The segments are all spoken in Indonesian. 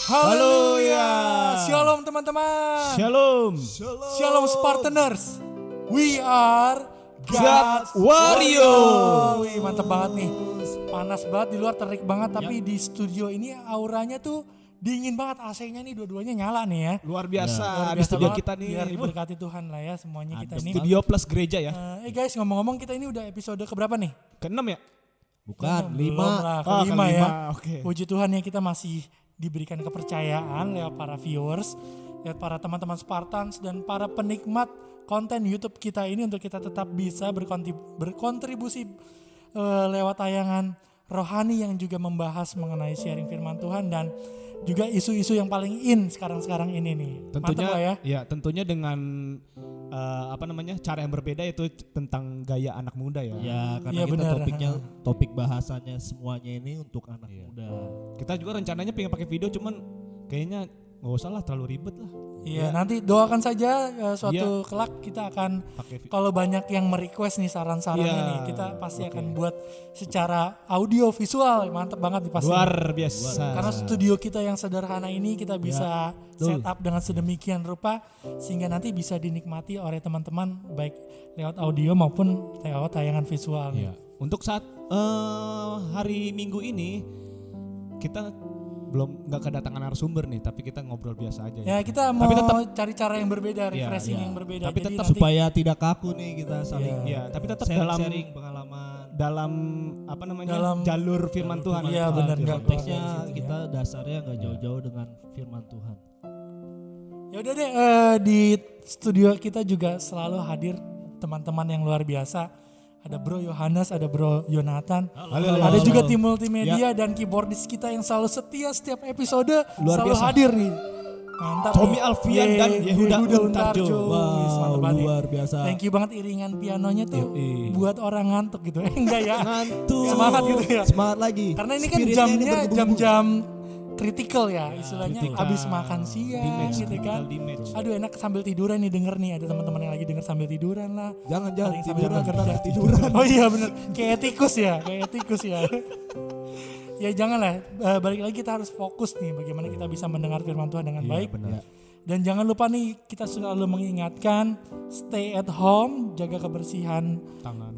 Haleluya. Shalom teman-teman. Shalom. Shalom Spartaners. We are God's Warrior. Wih, mantap banget nih. Panas banget di luar, terik banget, tapi di studio ini auranya tuh dingin banget, AC-nya nih dua-duanya nyala nih ya. Luar biasa, Luar di studio banget, kita nih. Biar diberkati Tuhan lah ya semuanya kita ini. Studio plus gereja ya. Guys, ngomong-ngomong kita ini udah episode keberapa nih? Ke-6 ya? Bukan, Belum 5. lah, Oh, kelima ya. kelima, oke. Puji Tuhan ya, kita masih diberikan kepercayaan lewat para viewers, lewat para teman-teman Spartans dan para penikmat konten YouTube kita ini untuk kita tetap bisa berkontribusi lewat tayangan rohani yang juga membahas mengenai sharing firman Tuhan dan juga isu-isu yang paling in sekarang-sekarang ini nih. Tentunya Mantap lah ya. Ya, tentunya dengan cara yang berbeda, yaitu tentang gaya anak muda ya. Ya, karena Iya, kita benar. topik bahasannya semuanya ini untuk anak muda. Kita juga rencananya pengen pakai video, cuman kayaknya nggak usah lah, terlalu ribet lah. Iya, nanti doakan saja suatu Iya. kelak kita akan Pakai kalau banyak yang merequest nih saran-sarannya Iya. nih, kita pasti akan buat secara audio visual. Mantap banget nih pasti. luar biasa. Karena studio kita yang sederhana ini kita bisa set up dengan sedemikian rupa sehingga nanti bisa dinikmati oleh teman-teman baik lewat audio maupun lewat tayangan visual. Iya. Untuk saat hari Minggu ini kita belum nggak kedatangan narasumber nih, tapi kita ngobrol biasa aja. Ya, kita mau cari cara yang berbeda, refreshing yang berbeda. Tapi Jadi tetap nanti Supaya tidak kaku nih kita saling Iya, tapi tetap sharing pengalaman. dalam jalur firman Tuhan. Iya, benar, nggak Konteksnya keluar dari situ, kita dasarnya nggak jauh-jauh dengan firman Tuhan. Ya udah deh, di studio kita juga selalu hadir teman-teman yang luar biasa. Ada Bro Yohanes, ada Bro Yonatan, ada juga tim multimedia dan keyboardis kita yang selalu setia setiap episode Luar selalu biasa. hadir nih. Mantap. Tommy nih. Alfian dan Yehuda Untarjo. Wih, mantap banget nih. Luar biasa. Thank you banget, iringan pianonya tuh buat orang ngantuk gitu. Enggak ya. Ngantuk. Semangat gitu ya. Semangat lagi. Karena ini kan Spiritnya ini jamnya bergebu-gebu. jam-jam kritikal ya, istilahnya kritikal. abis makan siang gitu kan. Aduh, enak sambil tiduran nih denger nih, ada teman-teman yang lagi denger sambil tiduran lah. Jangan Ada yang sambil tiduran, bekerja. ntar tiduran. Oh iya bener, kayak tikus ya. Ya jangan lah, balik lagi kita harus fokus nih bagaimana kita bisa mendengar firman Tuhan dengan baik. benar. Dan jangan lupa nih, kita selalu mengingatkan stay at home, jaga kebersihan Tangan.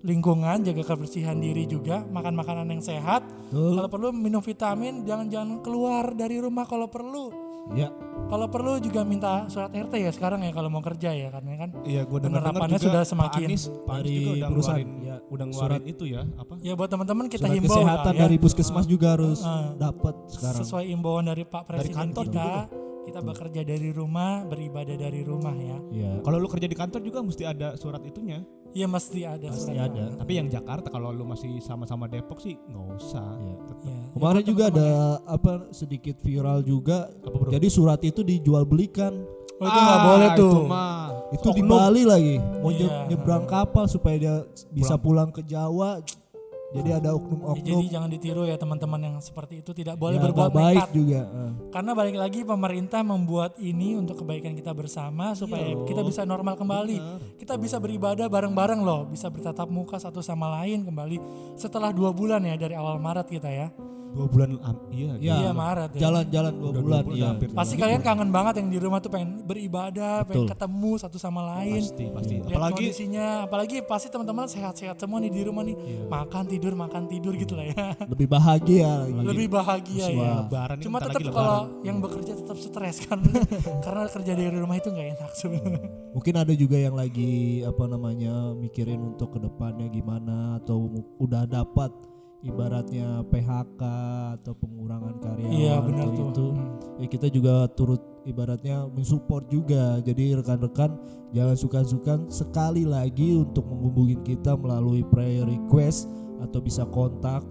lingkungan, jaga kebersihan diri juga, makan makanan yang sehat. Kalau perlu minum vitamin, jangan keluar dari rumah kalau perlu. Ya. Kalau perlu juga minta surat RT ya sekarang ya kalau mau kerja ya, karena kan Iya, gue dengar penerapannya juga sudah semakin Pak Anies dari juga udah perusahaan. ngeluarin, Ya, udah ngeluarin itu ya, apa? ya buat teman-teman kita Surat himbau lah kesehatan ya. dari puskesmas juga harus dapat sekarang. Sesuai imbauan dari Pak Presiden kantor kita bekerja dari rumah, beribadah dari rumah ya. Iya. Kalau lu kerja di kantor juga mesti ada surat itunya. Iya mesti ada Pasti surat. ada. Tapi yang Jakarta, kalau lu masih sama-sama Depok sih nggak usah. Iya. Tetep. Ya. Kemarin juga ada sedikit viral juga. Apa, bro? Jadi surat itu dijual belikan. Oh itu nggak boleh tuh. Itu mah. Itu di Oknum. Bali lagi. Mau Iya. nyebrang kapal supaya dia bisa pulang ke Jawa. Jadi ada Ya, oknum-oknum. jadi jangan ditiru ya teman-teman yang seperti itu, tidak boleh Ya, berbuat nggak baik nekat. juga. Karena balik lagi pemerintah membuat ini untuk kebaikan kita bersama supaya kita bisa normal kembali. Kita bisa beribadah bareng-bareng loh, bisa bertatap muka satu sama lain kembali setelah 2 bulan ya dari awal Maret kita ya. 2 bulan, iya. Ya, Iya, Maret ya. Jalan-jalan 2 bulan. bulan Iya. hampir. Pasti kalian kangen banget yang di rumah tuh pengen beribadah, pengen ketemu satu sama lain. Pasti. Lihat Apalagi kondisinya, apalagi pasti teman-teman sehat-sehat semua nih di rumah nih. Makan tidur gitu lah ya. Lebih bahagia lagi. Lebih bahagia ya. Lebaran ini Cuma bentar tetap lagi kalau yang bekerja tetap stres kan. Karena kerja dari rumah itu nggak enak sebenarnya. Mungkin ada juga yang lagi mikirin untuk kedepannya gimana atau udah dapat ibaratnya PHK atau pengurangan karyawan. Iya, benar atau tuh. itu. Ya kita juga turut ibaratnya mensupport juga. Jadi rekan-rekan jangan sungkan-sungkan sekali lagi untuk menghubungi kita melalui prayer request atau bisa kontak.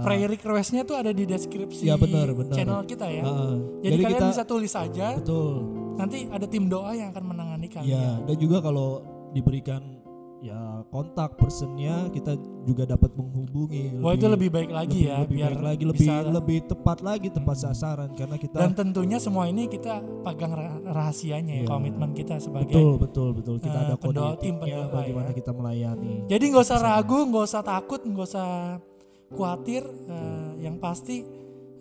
Prayer request-nya tuh ada di deskripsi Ya, benar. channel kita ya. Jadi Jadi kalian kita- bisa tulis aja. Betul. Nanti ada tim doa yang akan menangani kalian. Ya, dan juga kalau diberikan ya kontak personnya kita juga dapat menghubungi. Wah itu lebih baik lagi ya, lebih biar baik lagi, bisa lebih tepat lagi tepat sasaran karena kita dan tentunya semua ini kita pegang rahasianya ya, Iya. komitmen kita sebagai. betul kita ada kode pendoa, tim etiknya pendoa bagaimana ya. kita melayani. Jadi nggak usah ragu, nggak usah takut, nggak usah khawatir. Yang pasti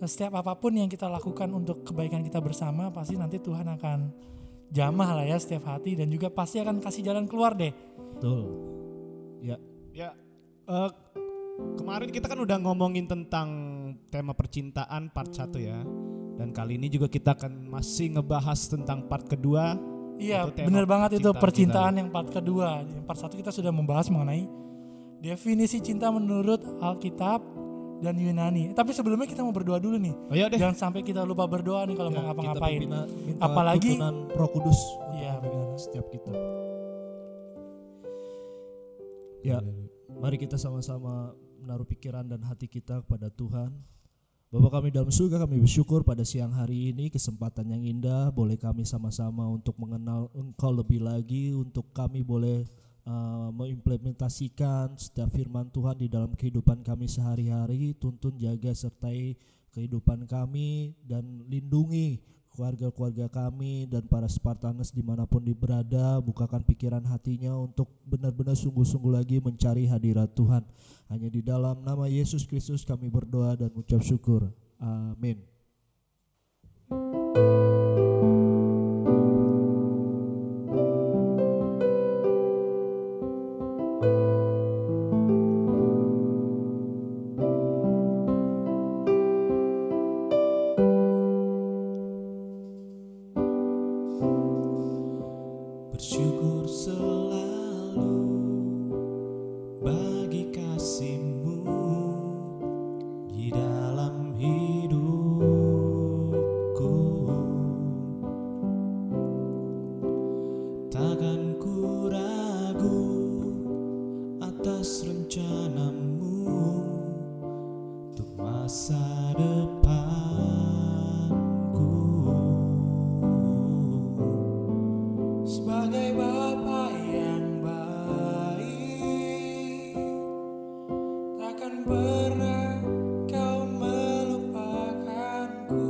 setiap apapun yang kita lakukan untuk kebaikan kita bersama, pasti nanti Tuhan akan jamah lah ya setiap hati, dan juga pasti akan kasih jalan keluar deh. Betul. Ya. Ya, kemarin kita kan udah ngomongin tentang tema percintaan part 1 ya. Dan kali ini juga kita akan masih ngebahas tentang part kedua. Iya, Itu tema bener banget itu percintaan kita. yang part kedua. Yang part 1 kita sudah membahas mengenai definisi cinta menurut Alkitab dan Yunani. Tapi sebelumnya kita mau berdoa dulu nih. Oh iya deh. Jangan sampai kita lupa berdoa nih kalau mau ngapa-ngapain. Kita minta Apalagi- tuntunan Roh Kudus Iya, untuk benar. setiap kita. Ya, mari kita sama-sama menaruh pikiran dan hati kita kepada Tuhan. Bapa kami dalam surga, kami bersyukur pada siang hari ini kesempatan yang indah boleh kami sama-sama untuk mengenal Engkau lebih lagi, untuk kami boleh mengimplementasikan setiap firman Tuhan di dalam kehidupan kami sehari-hari. Tuntun, jaga, sertai kehidupan kami dan lindungi keluarga-keluarga kami dan para Spartaners dimanapun berada. Bukakan pikiran hatinya untuk benar-benar sungguh-sungguh lagi mencari hadirat Tuhan. Hanya di dalam nama Yesus Kristus kami berdoa dan mengucap syukur. Amin. Bersyukur selalu bagi kasih-Mu di dalam hidupku. Takkan ku ragu atas rencana-Mu untuk masa depanku. Sebagai Bapa yang baik, takkan pernah Kau melupakanku.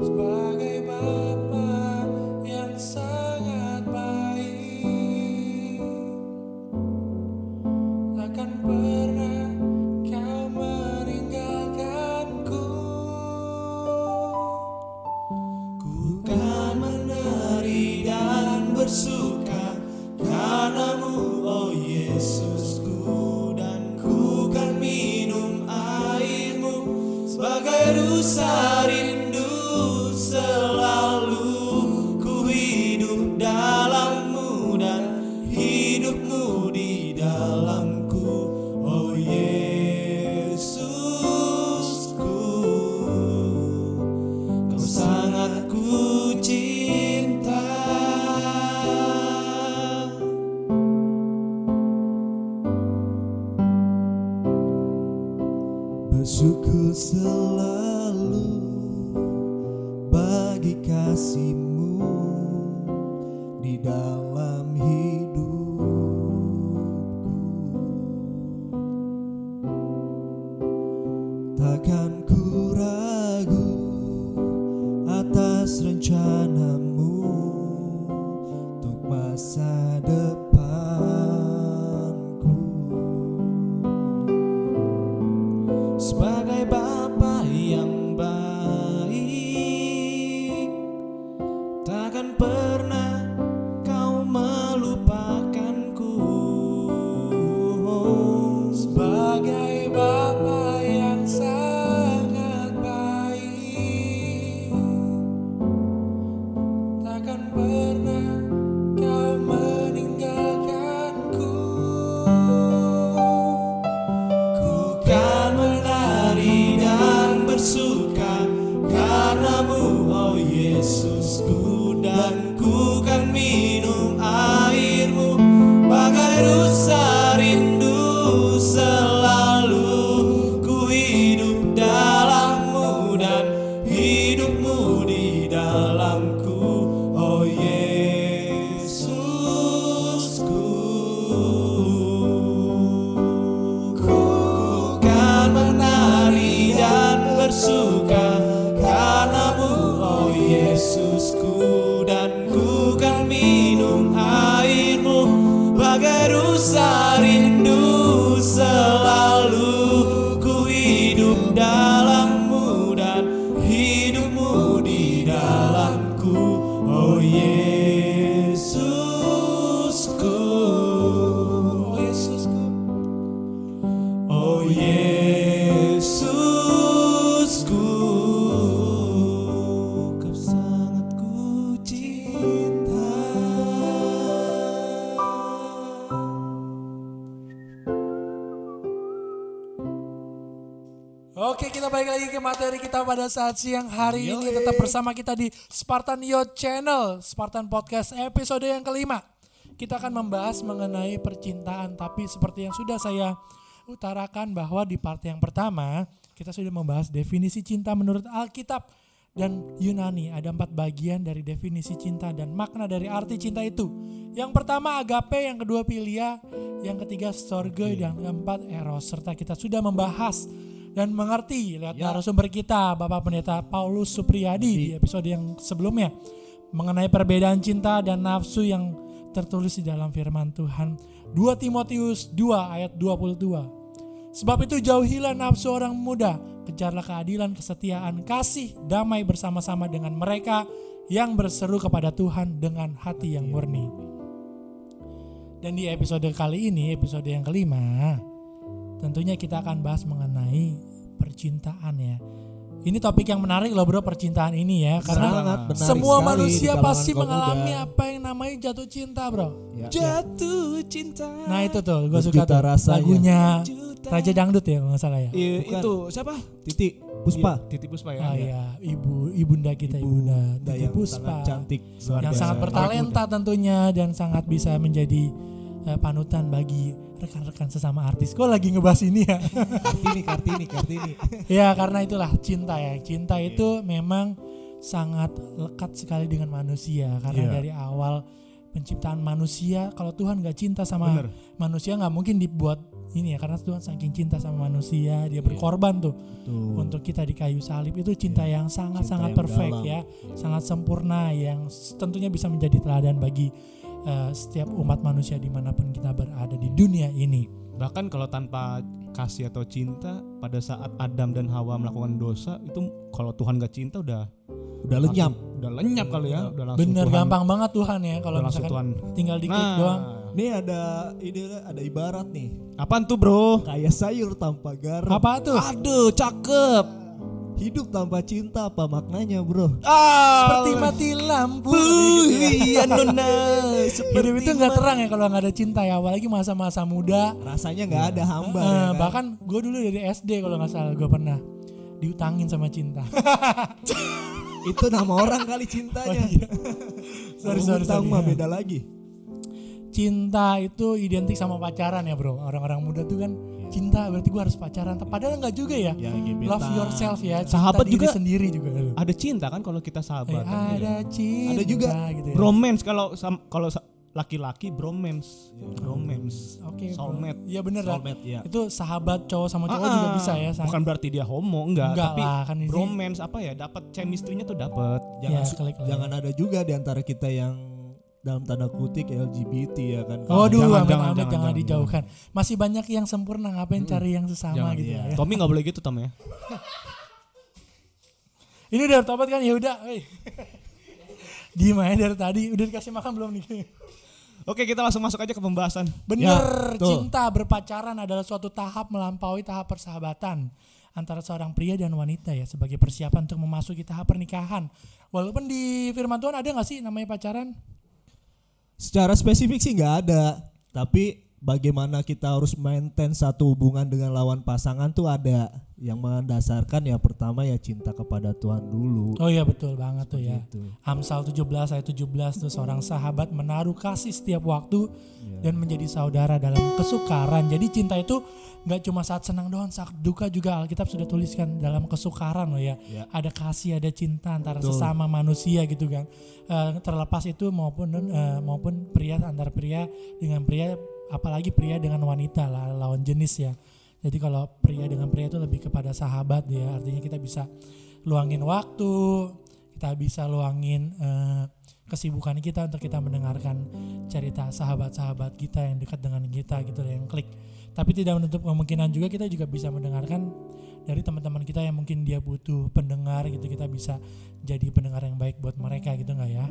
Sebagai Bapa yang sangat baik, takkan pernah Kau meninggalkanku. Ku kan menari dan bersuka karena-Mu, oh Yesusku, dan ku kan minum air-Mu sebagai rusa rindu. Selalu ku hidup dalam-Mu dan hidup-Mu di dalamku, oh Yesusku. Kau sangat ku cinta. Bersyukur selalu bagi kasih-Mu di dalam hidupku. Takkan ku ragu atas rencana-Mu untuk masa depanku. Sebagai Bapa yang baik, takkan pernah Kau melupakanku. Sebagai Bapa yang sangat baik, takkan pernah Kau meninggalkanku. Ku kan menari dan bersuka karena-Mu, oh Yesusku, dan ku kan minum air-Mu bagai rusa rindu. Selalu ku hidup dalam-Mu dan hidup-Mu di dalamku, oh Yesusku. Ku kan menari dan bersuka karena-Mu, oh Yesusku, dan ku kan minum air-Mu bagai rusa rindu. Selalu ku hidup Oke, kita balik lagi ke materi kita pada saat siang hari ini. Tetap bersama kita di Spartan Youth Channel, Spartan Podcast episode yang kelima. Kita akan membahas mengenai percintaan, tapi seperti yang sudah saya utarakan bahwa di part yang pertama kita sudah membahas definisi cinta menurut Alkitab dan Yunani. Ada 4 bagian dari definisi cinta dan makna dari arti cinta itu. Yang pertama agape, yang kedua philia, yang ketiga storge, dan yang keempat eros. Serta kita sudah membahas dan mengerti lewat narasumber kita Bapak Pendeta Paulus Supriyadi di episode yang sebelumnya mengenai perbedaan cinta dan nafsu yang tertulis di dalam firman Tuhan 2 Timotius 2 ayat 22. Sebab itu jauhilah nafsu orang muda, kejarlah keadilan, kesetiaan, kasih, damai bersama-sama dengan mereka yang berseru kepada Tuhan dengan hati yang murni. Dan di episode kali ini, episode yang kelima, tentunya kita akan bahas mengenai percintaan ya. Ini topik yang menarik loh bro, percintaan ini ya. Karena semua manusia pasti mengalami apa yang namanya jatuh cinta bro. Jatuh cinta. Nah itu tuh gue suka tuh lagunya Raja Dangdut ya kalau gak salah ya. Itu siapa? Titi Puspa. Titi Puspa ya. Oh iya, ibunda kita, ibunda Titi Puspa. Cantik. Yang sangat bertalenta tentunya dan sangat bisa menjadi panutan bagi rekan-rekan sesama artis. Gue lagi ngebahas ini ya. Kartini. Ya karena itulah cinta ya. Cinta itu memang sangat lekat sekali dengan manusia. Karena dari awal penciptaan manusia, kalau Tuhan gak cinta sama manusia gak mungkin dibuat ini ya. Karena Tuhan saking cinta sama manusia, dia berkorban tuh untuk kita di kayu salib. Itu cinta yang sangat-sangat perfect ya. Sangat sempurna yang tentunya bisa menjadi teladan bagi setiap umat manusia dimanapun kita berada di dunia ini. Bahkan kalau tanpa kasih atau cinta, pada saat Adam dan Hawa melakukan dosa itu, kalau Tuhan gak cinta udah lenyap. Udah lenyap kali ya. Udah langsung Bener, Tuhan, gampang banget Tuhan ya kalau misalkan Tuhan tinggal diklik doang. Nih ada ibarat nih. Apaan tuh bro? Kayak sayur tanpa garam. Apa tuh? Aduh cakep. Hidup tanpa cinta apa maknanya bro? Seperti mati lampu. Iya nona. Hidup itu gak terang ya kalau gak ada cinta ya. Apalagi masa-masa muda. Rasanya gak ada hamba ya kan? Bahkan gue dulu dari SD kalau gak salah gue pernah diutangin sama cinta. Itu nama orang kali cintanya. Sorry. Mah beda lagi. Cinta itu identik sama pacaran ya bro. Orang-orang muda tuh kan cinta berarti gue harus pacaran. Padahal enggak juga ya. Love yourself ya. Cinta Sahabat diri juga sendiri juga. Ada cinta kan kalau kita sahabat. Ada cinta. Ada juga gitu ya. Bromance kalau laki-laki bromance. Oke. Soulmate. Iya bener lah. Soulmate, ya. Itu sahabat cowok sama cowok juga bisa ya. Bukan berarti dia homo, enggak tapi lah, kan ini bromance apa ya, dapat chemistry-nya tuh dapat. Jangan ada juga di antara kita yang dalam tanda kutip LGBT ya kan. Waduh, jangan dijauhkan. Masih banyak yang sempurna, ngapain cari yang sesama gitu ya. Tommy enggak boleh gitu Tom ya. Ini udah tobat kan? Ya udah, Gimana dari tadi udah dikasih makan belum nih? Oke, kita langsung masuk aja ke pembahasan. Bener, cinta berpacaran adalah suatu tahap melampaui tahap persahabatan antara seorang pria dan wanita ya, sebagai persiapan untuk memasuki tahap pernikahan. Walaupun di firman Tuhan ada gak sih namanya pacaran? Secara spesifik sih nggak ada, tapi bagaimana kita harus maintain satu hubungan dengan lawan pasangan tuh ada. Yang mendasarkan ya pertama ya cinta kepada Tuhan dulu. Oh iya betul banget tuh ya. Gitu. Amsal 17 ayat 17 tuh seorang sahabat menaruh kasih setiap waktu dan menjadi saudara dalam kesukaran. Jadi cinta itu gak cuma saat senang doang, saat duka juga Alkitab sudah tuliskan dalam kesukaran loh ya. Ada kasih, ada cinta antara sesama manusia gitu kan. Terlepas itu maupun pria antar pria dengan pria, apalagi pria dengan wanita lah, lawan jenis ya. Jadi kalau pria dengan pria itu lebih kepada sahabat ya, artinya kita bisa luangin waktu, kita bisa luangin kesibukan kita untuk kita mendengarkan cerita sahabat-sahabat kita yang dekat dengan kita gitu, yang klik. Tapi tidak menutup kemungkinan juga kita juga bisa mendengarkan dari teman-teman kita yang mungkin dia butuh pendengar gitu, kita bisa jadi pendengar yang baik buat mereka gitu nggak ya?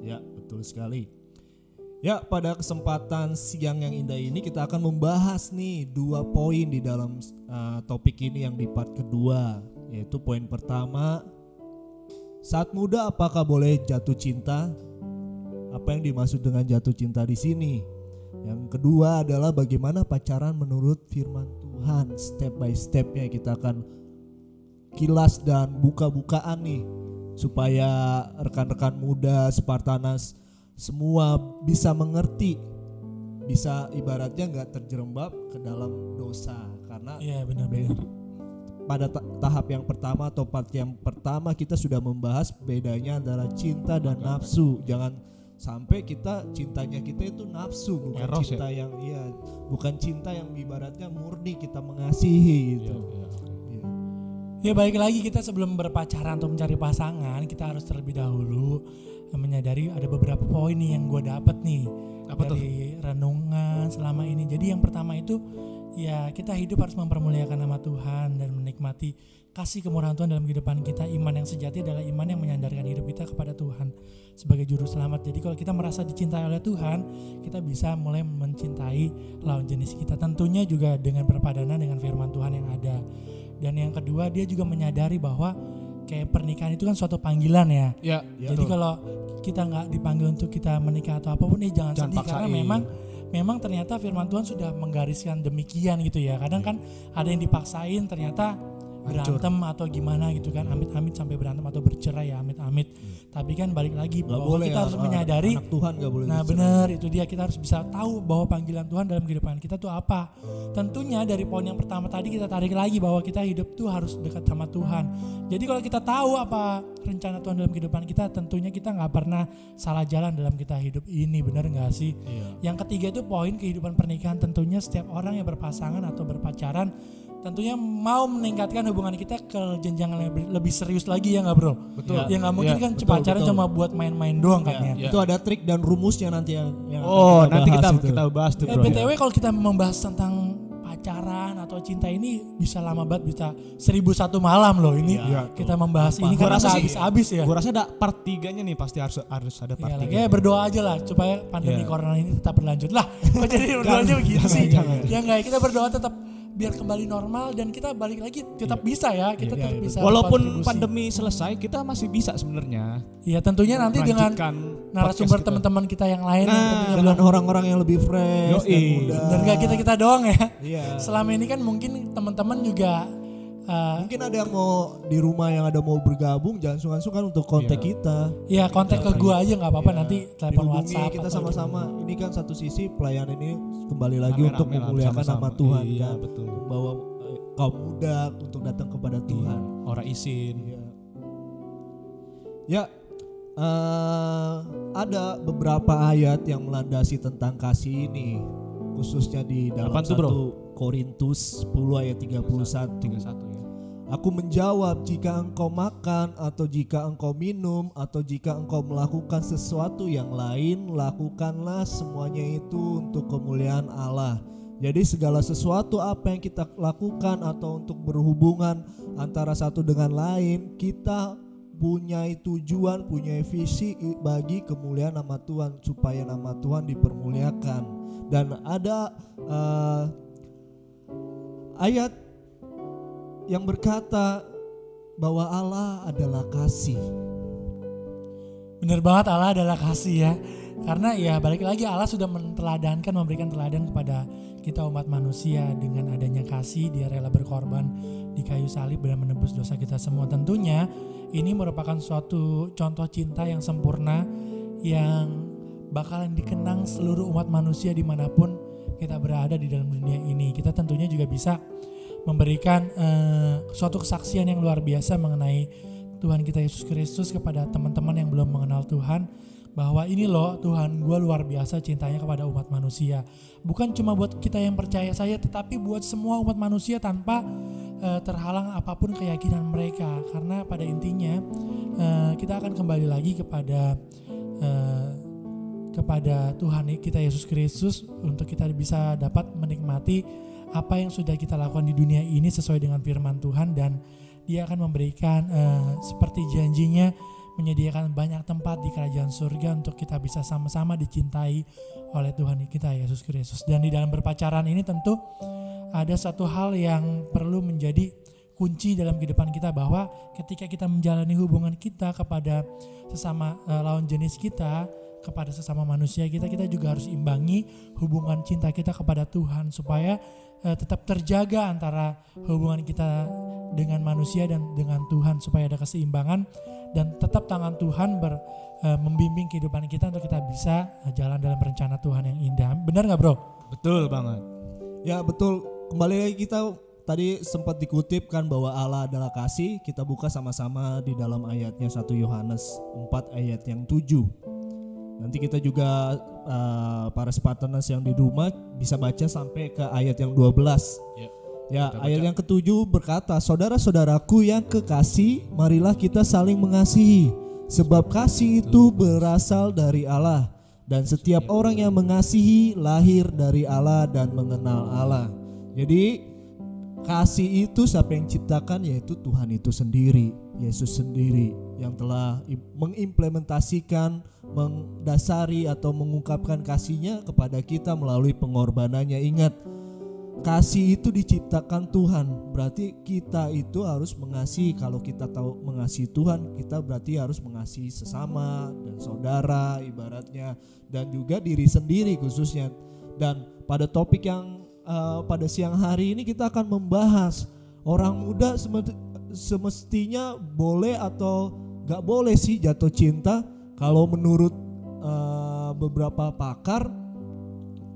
Ya betul sekali. Ya, pada kesempatan siang yang indah ini kita akan membahas nih 2 poin di dalam topik ini yang di part kedua. Yaitu poin pertama, saat muda apakah boleh jatuh cinta? Apa yang dimaksud dengan jatuh cinta di sini? Yang kedua adalah bagaimana pacaran menurut firman Tuhan. Step by stepnya kita akan kilas dan buka-bukaan nih supaya rekan-rekan muda Spartanas semua bisa mengerti, bisa ibaratnya nggak terjerembab ke dalam dosa. Karena Iya benar-benar. pada tahap yang pertama atau part yang pertama kita sudah membahas bedanya antara cinta dan nafsu. Jangan sampai cintanya kita itu nafsu, bukan Eros cinta yang bukan cinta yang ibaratnya murni kita mengasihi gitu. Iya. Ya balik lagi, kita sebelum berpacaran atau mencari pasangan, kita harus terlebih dahulu menyadari ada beberapa poin nih yang gue dapet nih dari renungan selama ini. Jadi yang pertama itu ya kita hidup harus mempermuliakan nama Tuhan dan menikmati kasih kemurahan Tuhan dalam kehidupan kita. Iman yang sejati adalah iman yang menyandarkan hidup kita kepada Tuhan sebagai juru selamat. Jadi kalau kita merasa dicintai oleh Tuhan, kita bisa mulai mencintai lawan jenis kita. Tentunya juga dengan berpadanan dengan firman Tuhan yang ada. Dan yang kedua, dia juga menyadari bahwa kayak pernikahan itu kan suatu panggilan ya. Ya, Jadi kalau kita nggak dipanggil untuk kita menikah atau apapun, jangan sedih paksain. karena memang ternyata firman Tuhan sudah menggariskan demikian gitu ya. Kadang kan ada yang dipaksain ternyata berantem atau gimana gitu kan, amit-amit sampai berantem atau bercerai ya, amit-amit. Tapi kan balik lagi Nggak bahwa boleh kita harus menyadari, anak Tuhan nggak boleh nah bercerai. benar itu dia, kita harus bisa tahu bahwa panggilan Tuhan dalam kehidupan kita tuh apa. Tentunya dari poin yang pertama tadi kita tarik lagi bahwa kita hidup tuh harus dekat sama Tuhan. Jadi kalau kita tahu apa rencana Tuhan dalam kehidupan kita, tentunya kita nggak pernah salah jalan dalam kita hidup ini, benar nggak sih? Yang ketiga itu poin kehidupan pernikahan. Tentunya setiap orang yang berpasangan atau berpacaran tentunya mau meningkatkan hubungan kita ke jenjang yang lebih serius lagi, ya nggak bro? Betul. Ya nggak mungkin kan pacaran cuma buat main-main doang kan ya. Itu ada trik dan rumusnya nanti yang nanti bahas kita itu. bahas tuh bro. BTW kalau kita membahas tentang pacaran atau cinta ini bisa lama banget, bisa 1001 malam loh ini. Kita membahas ini Gua karena rasa nggak sih, habis-habis ya. Gue rasa ada part 3-nya nih, pasti harus ada part 3. Ya berdoa aja lah supaya pandemi corona ini tetap berlanjut lah. Kok jadi berdoanya begitu sih? Ya enggak, kita berdoa tetap biar kembali normal dan kita balik lagi tetap bisa ya, kita tetap bisa. Walaupun berkontribusi. pandemi selesai, kita masih bisa sebenarnya. Iya tentunya nanti dengan melanjutkan narasumber podcast kita. teman-teman kita yang lain yang tentunya Dengan orang-orang yang lebih fresh dan Yoi. muda. dan gak kita doang ya. Iya. Selama ini kan mungkin teman-teman juga Mungkin ada yang mau di rumah yang ada mau bergabung, jangan sungkan-sungkan untuk kontak kita. ya kontak ke gua aja nggak apa-apa, nanti telepon Dihubungi, WhatsApp kita atau sama-sama. Ini kan satu sisi pelayanan ini kembali lagi untuk Rame-rame lah, memuliakan sama-sama. nama Tuhan Iya, kan. betul. Membawa kaum muda untuk datang kepada Tuhan. Orang isin. Ya, ada beberapa ayat yang melandasi tentang kasih ini, khususnya di dalam Apaan tuh, bro? 1 Korintus 10 ayat 31. 31 ya. Aku menjawab, jika engkau makan atau jika engkau minum atau jika engkau melakukan sesuatu yang lain, lakukanlah semuanya itu untuk kemuliaan Allah. Jadi segala sesuatu apa yang kita lakukan atau untuk berhubungan antara satu dengan lain, kita punya tujuan, punya visi bagi kemuliaan nama Tuhan, supaya nama Tuhan dipermuliakan. Dan ada ayat yang berkata bahwa Allah adalah kasih. Bener banget, Allah adalah kasih ya. Karena ya balik lagi, Allah sudah menteladankan, memberikan teladan kepada kita umat manusia dengan adanya kasih. Dia rela berkorban di kayu salib dan menebus dosa kita semua. Tentunya ini merupakan suatu contoh cinta yang sempurna yang bakalan dikenang seluruh umat manusia dimanapun kita berada di dalam dunia ini. Kita tentunya juga bisa memberikan suatu kesaksian yang luar biasa mengenai Tuhan kita Yesus Kristus kepada teman-teman yang belum mengenal Tuhan, bahwa ini loh Tuhan gue luar biasa cintanya kepada umat manusia. Bukan cuma buat kita yang percaya saja, tetapi buat semua umat manusia tanpa terhalang apapun keyakinan mereka. Karena pada intinya kita akan kembali lagi kepada Tuhan kita Yesus Kristus untuk kita bisa dapat menikmati apa yang sudah kita lakukan di dunia ini sesuai dengan firman Tuhan, dan Dia akan memberikan seperti janjinya menyediakan banyak tempat di kerajaan surga untuk kita bisa sama-sama dicintai oleh Tuhan kita Yesus Kristus. Dan di dalam berpacaran ini tentu ada satu hal yang perlu menjadi kunci dalam kehidupan kita, bahwa ketika kita menjalani hubungan kita kepada sesama lawan jenis kita, kepada sesama manusia kita juga harus imbangi hubungan cinta kita kepada Tuhan supaya tetap terjaga antara hubungan kita dengan manusia dan dengan Tuhan supaya ada keseimbangan dan tetap tangan Tuhan membimbing kehidupan kita untuk kita bisa jalan dalam rencana Tuhan yang indah. Benar nggak bro? Betul banget. Ya betul, kembali lagi kita tadi sempat dikutip kan bahwa Allah adalah kasih. Kita buka sama-sama di dalam ayatnya 1 Yohanes 4 ayat yang 7. Nanti kita juga para Spartaners yang di rumah bisa baca sampai ke ayat yang 12. Ya, ayat yang ke-7 berkata, saudara-saudaraku yang kekasih, marilah kita saling mengasihi, sebab kasih itu berasal dari Allah, dan setiap orang yang mengasihi lahir dari Allah dan mengenal Allah. Jadi kasih itu siapa yang ciptakan? Yaitu Tuhan itu sendiri, Yesus sendiri yang telah mengimplementasikan, mendasari atau mengungkapkan kasihnya kepada kita melalui pengorbanannya. Ingat, kasih itu diciptakan Tuhan, berarti kita itu harus mengasihi. Kalau kita tahu mengasihi Tuhan, kita berarti harus mengasihi sesama dan saudara ibaratnya, dan juga diri sendiri khususnya. Dan pada topik yang pada siang hari ini kita akan membahas orang muda semestinya boleh atau gak boleh sih jatuh cinta. Kalau menurut beberapa pakar,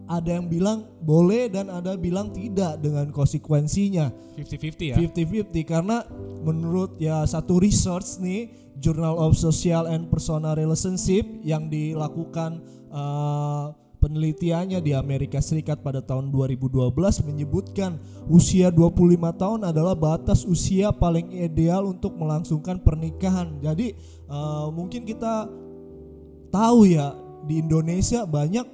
ada yang bilang boleh dan ada bilang tidak dengan konsekuensinya 50-50 ya. 50-50 karena menurut ya satu research nih, Journal of Social and Personal Relationship yang dilakukan penelitiannya di Amerika Serikat pada tahun 2012 menyebutkan usia 25 tahun adalah batas usia paling ideal untuk melangsungkan pernikahan. Jadi mungkin kita tahu ya, di Indonesia banyak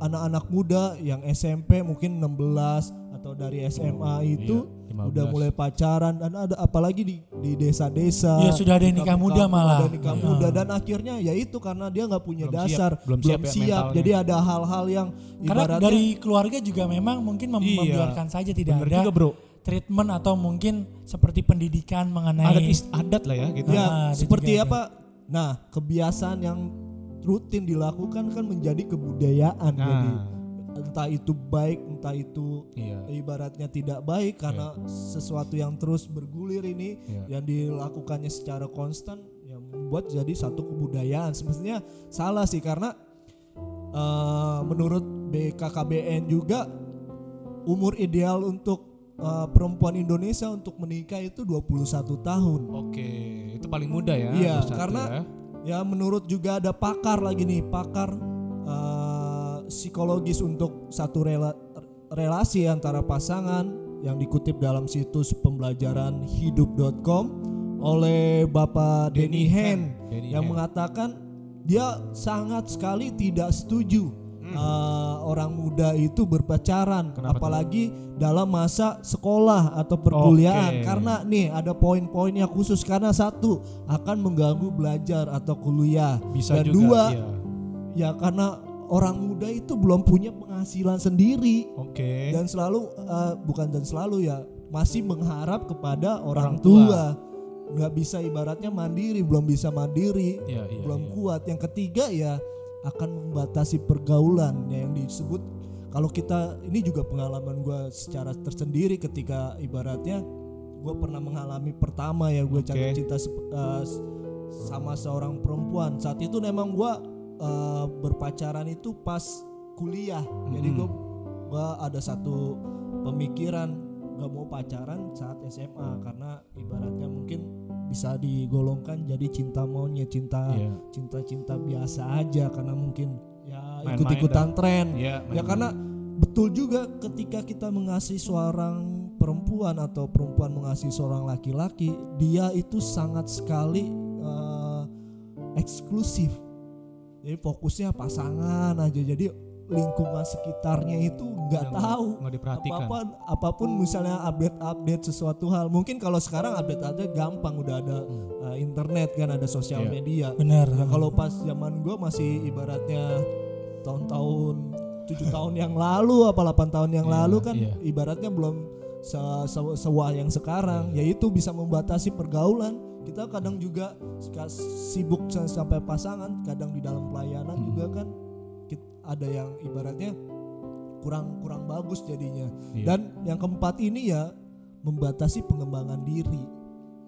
anak-anak muda yang SMP mungkin 16 atau dari SMA itu udah mulai pacaran, dan ada apalagi di desa-desa. Ya sudah ada nikah muda malah. Ada nikah muda, dan akhirnya ya itu karena dia nggak punya dasar, belum siap. Ya, jadi ada hal-hal yang karena dari keluarga juga memang mungkin membiarkan saja, tidak ada juga, bro, treatment atau mungkin seperti pendidikan mengenai adat lah ya gitu. Ya, seperti apa? Nah, kebiasaan yang rutin dilakukan kan menjadi kebudayaan. Jadi entah itu baik, entah itu ibaratnya tidak baik, karena sesuatu yang terus bergulir ini yang dilakukannya secara konstan yang membuat jadi satu kebudayaan. Semestinya salah sih, karena menurut BKKBN juga umur ideal untuk perempuan Indonesia untuk menikah itu 21 tahun. Oke, itu paling muda ya. Iya, karena ya menurut juga ada pakar lagi nih, pakar psikologis untuk satu relasi antara pasangan yang dikutip dalam situs pembelajaran hidup.com oleh Bapak Danny Hand yang mengatakan dia sangat sekali tidak setuju orang muda itu berpacaran. Kenapa apalagi dalam masa sekolah atau perkuliahan. Karena nih ada poin-poinnya khusus, karena satu akan mengganggu belajar atau kuliah. Bisa dan juga, dua ya karena orang muda itu belum punya penghasilan sendiri. Dan selalu masih mengharap kepada orang tua. Nggak bisa ibaratnya mandiri, belum bisa mandiri, belum kuat. Yang ketiga ya akan membatasi pergaulan yang disebut, kalau kita ini juga pengalaman gue secara tersendiri ketika ibaratnya gue pernah mengalami pertama ya gue jatuh cinta sama seorang perempuan. Saat itu memang gue berpacaran itu pas kuliah. Jadi gue ada satu pemikiran gak mau pacaran saat SMA, karena ibaratnya mungkin bisa digolongkan jadi cinta monyet, cinta biasa aja, karena mungkin ya ikut-ikutan tren. Ya karena betul juga ketika kita mengasihi seorang perempuan atau perempuan mengasihi seorang laki-laki, dia itu sangat sekali eksklusif. Jadi fokusnya pasangan aja. Jadi lingkungan sekitarnya itu nggak tahu apapun misalnya update sesuatu hal. Mungkin kalau sekarang update aja gampang, udah ada internet kan, ada sosial media. Benar. Nah, kalau pas zaman gue masih ibaratnya tahun-tahun 7 tahun yang lalu apa 8 tahun yang lalu kan ibaratnya belum sewah yang sekarang. Yaitu bisa membatasi pergaulan. Kita kadang juga sibuk sampai pasangan, kadang di dalam pelayanan juga kan ada yang ibaratnya kurang bagus jadinya. Dan yang keempat ini ya membatasi pengembangan diri.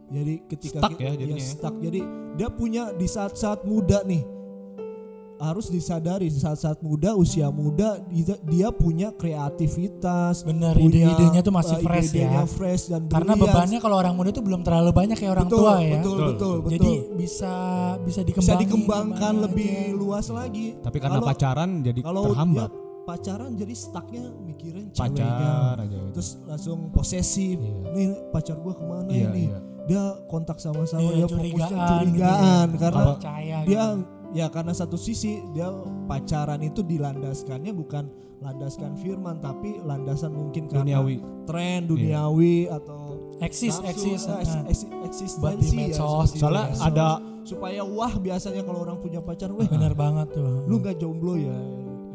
Jadi ketika Stuck ya jadinya ya. stuck. Jadi dia punya di saat-saat muda nih, harus disadari di saat-saat muda, usia muda dia punya kreativitas. Bener, punya, ide-idenya tuh masih fresh ide-idenya ya. fresh dan Karena brilian. bebannya kalau orang muda tuh belum terlalu banyak kayak orang tua ya. Betul. Jadi bisa Bisa dikembangin dikembangkan gimana lebih aja. luas lagi. Tapi karena Kalau- pacaran jadi Kalau terhambat. dia pacaran jadi stucknya mikirin Pacar ceweknya. aja gitu. Terus langsung posesif. Iya. Nih pacar gua kemana Iya, ini? iya. Dia kontak sama-sama, Iya, dia fokusnya curigaan curigaan gitu ya. karena Nggak percaya dia gitu. ya karena satu sisi dia pacaran itu dilandaskannya bukan landaskan firman tapi landasan mungkin karena Duniawi. tren duniawi atau Eksis. eksistensi Buat di medsos seperti Soalnya itu. ada supaya wah biasanya kalau orang punya pacar, weh Bener banget tuh. lu nggak jomblo ya,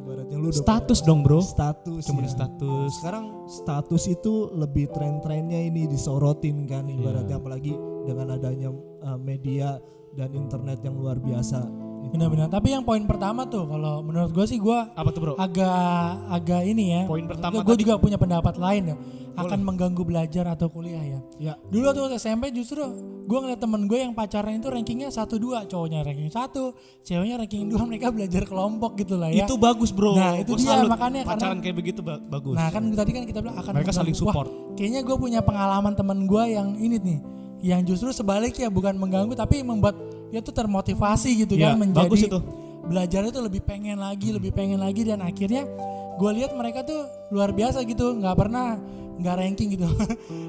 ibaratnya lu udah status punya dong bro. status Cuma ya. status. Sekarang status itu lebih tren-trennya ini disorotin kan, ibaratnya Iya. apalagi dengan adanya media dan internet yang luar biasa. Benar-benar. Tapi yang poin pertama tuh kalau menurut gue sih gue Apa tuh bro? agak ini ya. Poin pertama gue tadi. juga punya pendapat lain ya. Akan mengganggu belajar atau kuliah ya. Ya, Dulu waktu SMP justru gue ngeliat temen gue yang pacaran itu rankingnya 1-2, cowoknya ranking 1, ceweknya ranking 2, mereka belajar kelompok gitu lah ya. Itu bagus bro. Nah, itu Gua dia, salut. makanya pacaran karena- kayak begitu bagus. Nah kan tadi kan kita bilang akan Mereka saling mengganggu. Wah, support. kayaknya gue punya pengalaman temen gue yang ini nih, yang justru sebaliknya bukan mengganggu tapi membuat dia tuh termotivasi gitu Iya, kan, menjadi bagus itu. belajarnya tuh lebih pengen lagi dan akhirnya gue lihat mereka tuh luar biasa gitu, nggak ranking gitu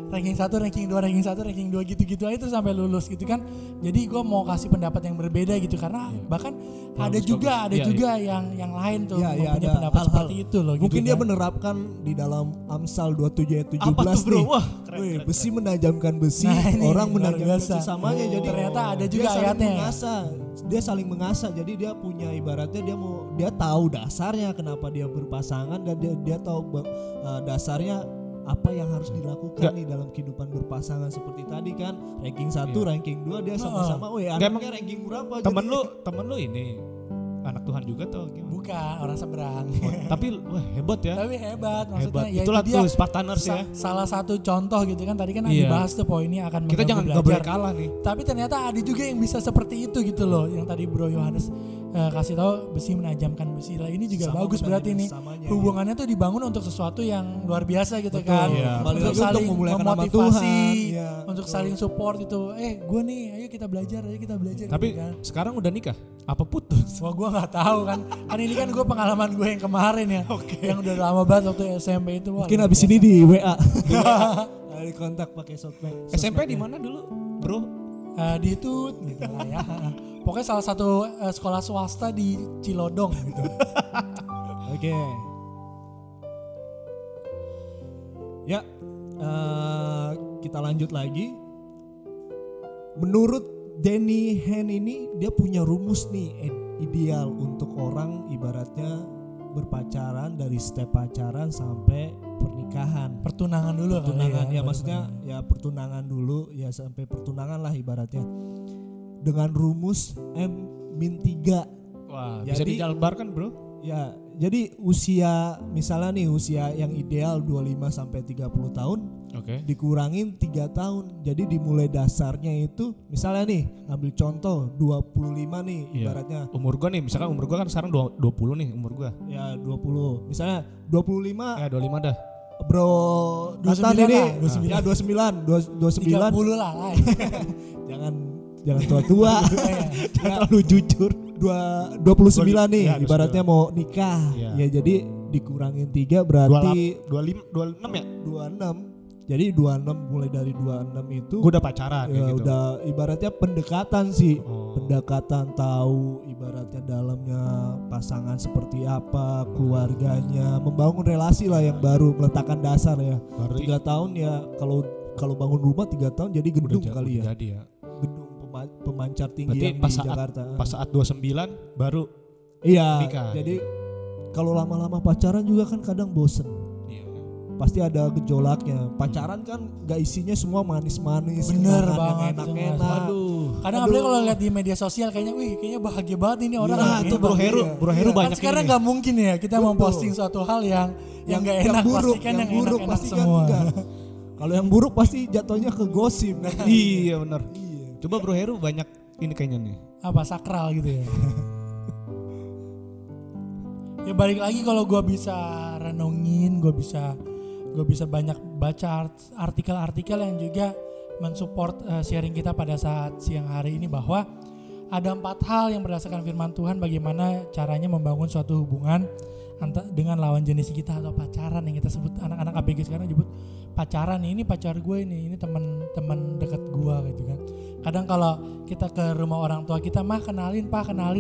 ranking 1, ranking 2, ranking 1, ranking 2 gitu-gitu aja tuh sampai lulus gitu kan. Jadi gue mau kasih pendapat yang berbeda gitu karena bahkan ada juga Iya, yang lain tuh ya, ya, mempunyai ada pendapat hal-hal. seperti itu loh gitu mungkin dia kan. menerapkan di dalam Amsal 27 ayat 17 Apa tuh bro? nih. Wah keren, Wih, keren, besi menajamkan besi, Nah, ini orang luar menajamkan biasa. sesamanya. Jadi Ternyata ada dia juga saling ayatnya. mengasah. Dia saling mengasah. Jadi dia punya ibaratnya dia tahu dasarnya kenapa dia berpasangan dan dia tahu dasarnya apa yang harus dilakukan Nggak. nih dalam kehidupan berpasangan seperti tadi kan. Ranking 1, Iya. ranking 2 dia sama-sama. Wih, Nggak, anaknya ranking berapa? Temen Jadi- lu ini anak Tuhan juga tuh gimana? Bukan orang seberang. Tapi wah hebat ya. Tapi hebat maksudnya Hebat. ya Itulah itu dia tuh Spartaners ya. salah satu contoh gitu kan tadi kan Iya. dibahas tuh poinnya akan Kita mengganggu jangan nggak belajar. boleh kalah nih. Tapi ternyata ada juga yang bisa seperti itu gitu loh. Yang tadi Bro Yohanes kasih tahu besi menajamkan besi lah. Ini juga Sama bagus menajamkan berarti nih. sesamanya, Hubungannya tuh dibangun untuk sesuatu yang luar biasa gitu kan. Iya. Kembali Untuk lagi untuk saling memuliakan nama memotivasi, Tuhan. Iya, untuk betul. saling support itu. Gue nih, ayo kita belajar. Tapi gitu kan. sekarang udah nikah? Apa putus? Wah gue nggak tahu kan. Kan ini kan gue pengalaman gue yang kemarin ya. Yang udah lama banget waktu SMP itu. Wah, Mungkin luar habis biasa. ini di WA. Di kontak pakai sosmed. SMP di mana dulu, bro? Di itu gitu lah ya. Pokoknya salah satu sekolah swasta di Cilodong gitu. Oke. Ya, kita lanjut lagi. Menurut Danny Hen ini dia punya rumus nih ideal untuk orang ibaratnya berpacaran dari step pacaran sampai pernikahan. Pertunangan dulu Pertunangan kali ya maksudnya ya pertunangan dulu ya sampai pertunangan lah ibaratnya. Dengan rumus M-3. Wah, bisa Jadi- dijabarkan bro? Ya, jadi usia misalnya nih usia yang ideal 25 sampai 30 tahun Oke. dikurangin 3 tahun. Jadi dimulai dasarnya itu misalnya nih ambil contoh 25 nih Iya. ibaratnya Umur gua nih, misalkan umur gua kan sekarang 20 nih umur gua. ya 20. Misalnya 25 Ya 25 dah. Bro 29 Nathan ini lah, 29. ya 29 30 lah lah. jangan tua-tua. Jangan terlalu jujur. 29 nih Ya, 29. ibaratnya mau nikah. Iya. Ya jadi dikurangin 3 berarti 25, 26 ya? 26. Jadi 26 mulai dari 26 itu Gua udah pacaran ya kayak gitu. udah ibaratnya pendekatan sih. Oh. Pendekatan tahu ibaratnya dalamnya pasangan seperti apa, keluarganya, membangun relasi lah yang baru, meletakkan dasar ya. Baru 3 tahun ya kalau bangun rumah 3 tahun jadi gedung kali ya. Jadi ya. Gedung pemancar tinggi Berarti yang pas di saat Jakarta. pas saat 29 baru Iya, nikah. jadi kalau lama-lama pacaran juga kan kadang bosen. Iya. Pasti ada gejolaknya. Pacaran kan gak isinya semua manis-manis, Bener kenangan yang banget tuh, enak-enak. Mas. Aduh. Kadang apalagi kalau lihat di media sosial kayaknya kayaknya bahagia banget ini orang. Iya, Nah, Kayaknya itu Bro bahagia. Heru, Bro Heru Iya. banyak Kan sekarang ini. nggak mungkin ya kita Betul. memposting suatu hal yang nggak enak, buruk, pastikan yang buruk enak-enak pasti kan semua. enggak. Kalau yang buruk pasti jatuhnya ke gosip kan. Iya benar. Coba Bro Heru banyak ini kayaknya nih. Apa sakral gitu ya. Ya balik lagi kalau gue bisa renungin, gue bisa banyak baca artikel-artikel yang juga mensupport sharing kita pada saat siang hari ini, bahwa ada 4 hal yang berdasarkan firman Tuhan bagaimana caranya membangun suatu hubungan dengan lawan jenis kita atau pacaran, yang kita sebut anak-anak ABG sekarang nyebut pacaran. Ini pacar gue ini teman dekat gue gitu kan. Kadang kalau kita ke rumah orang tua kita, mah kenalin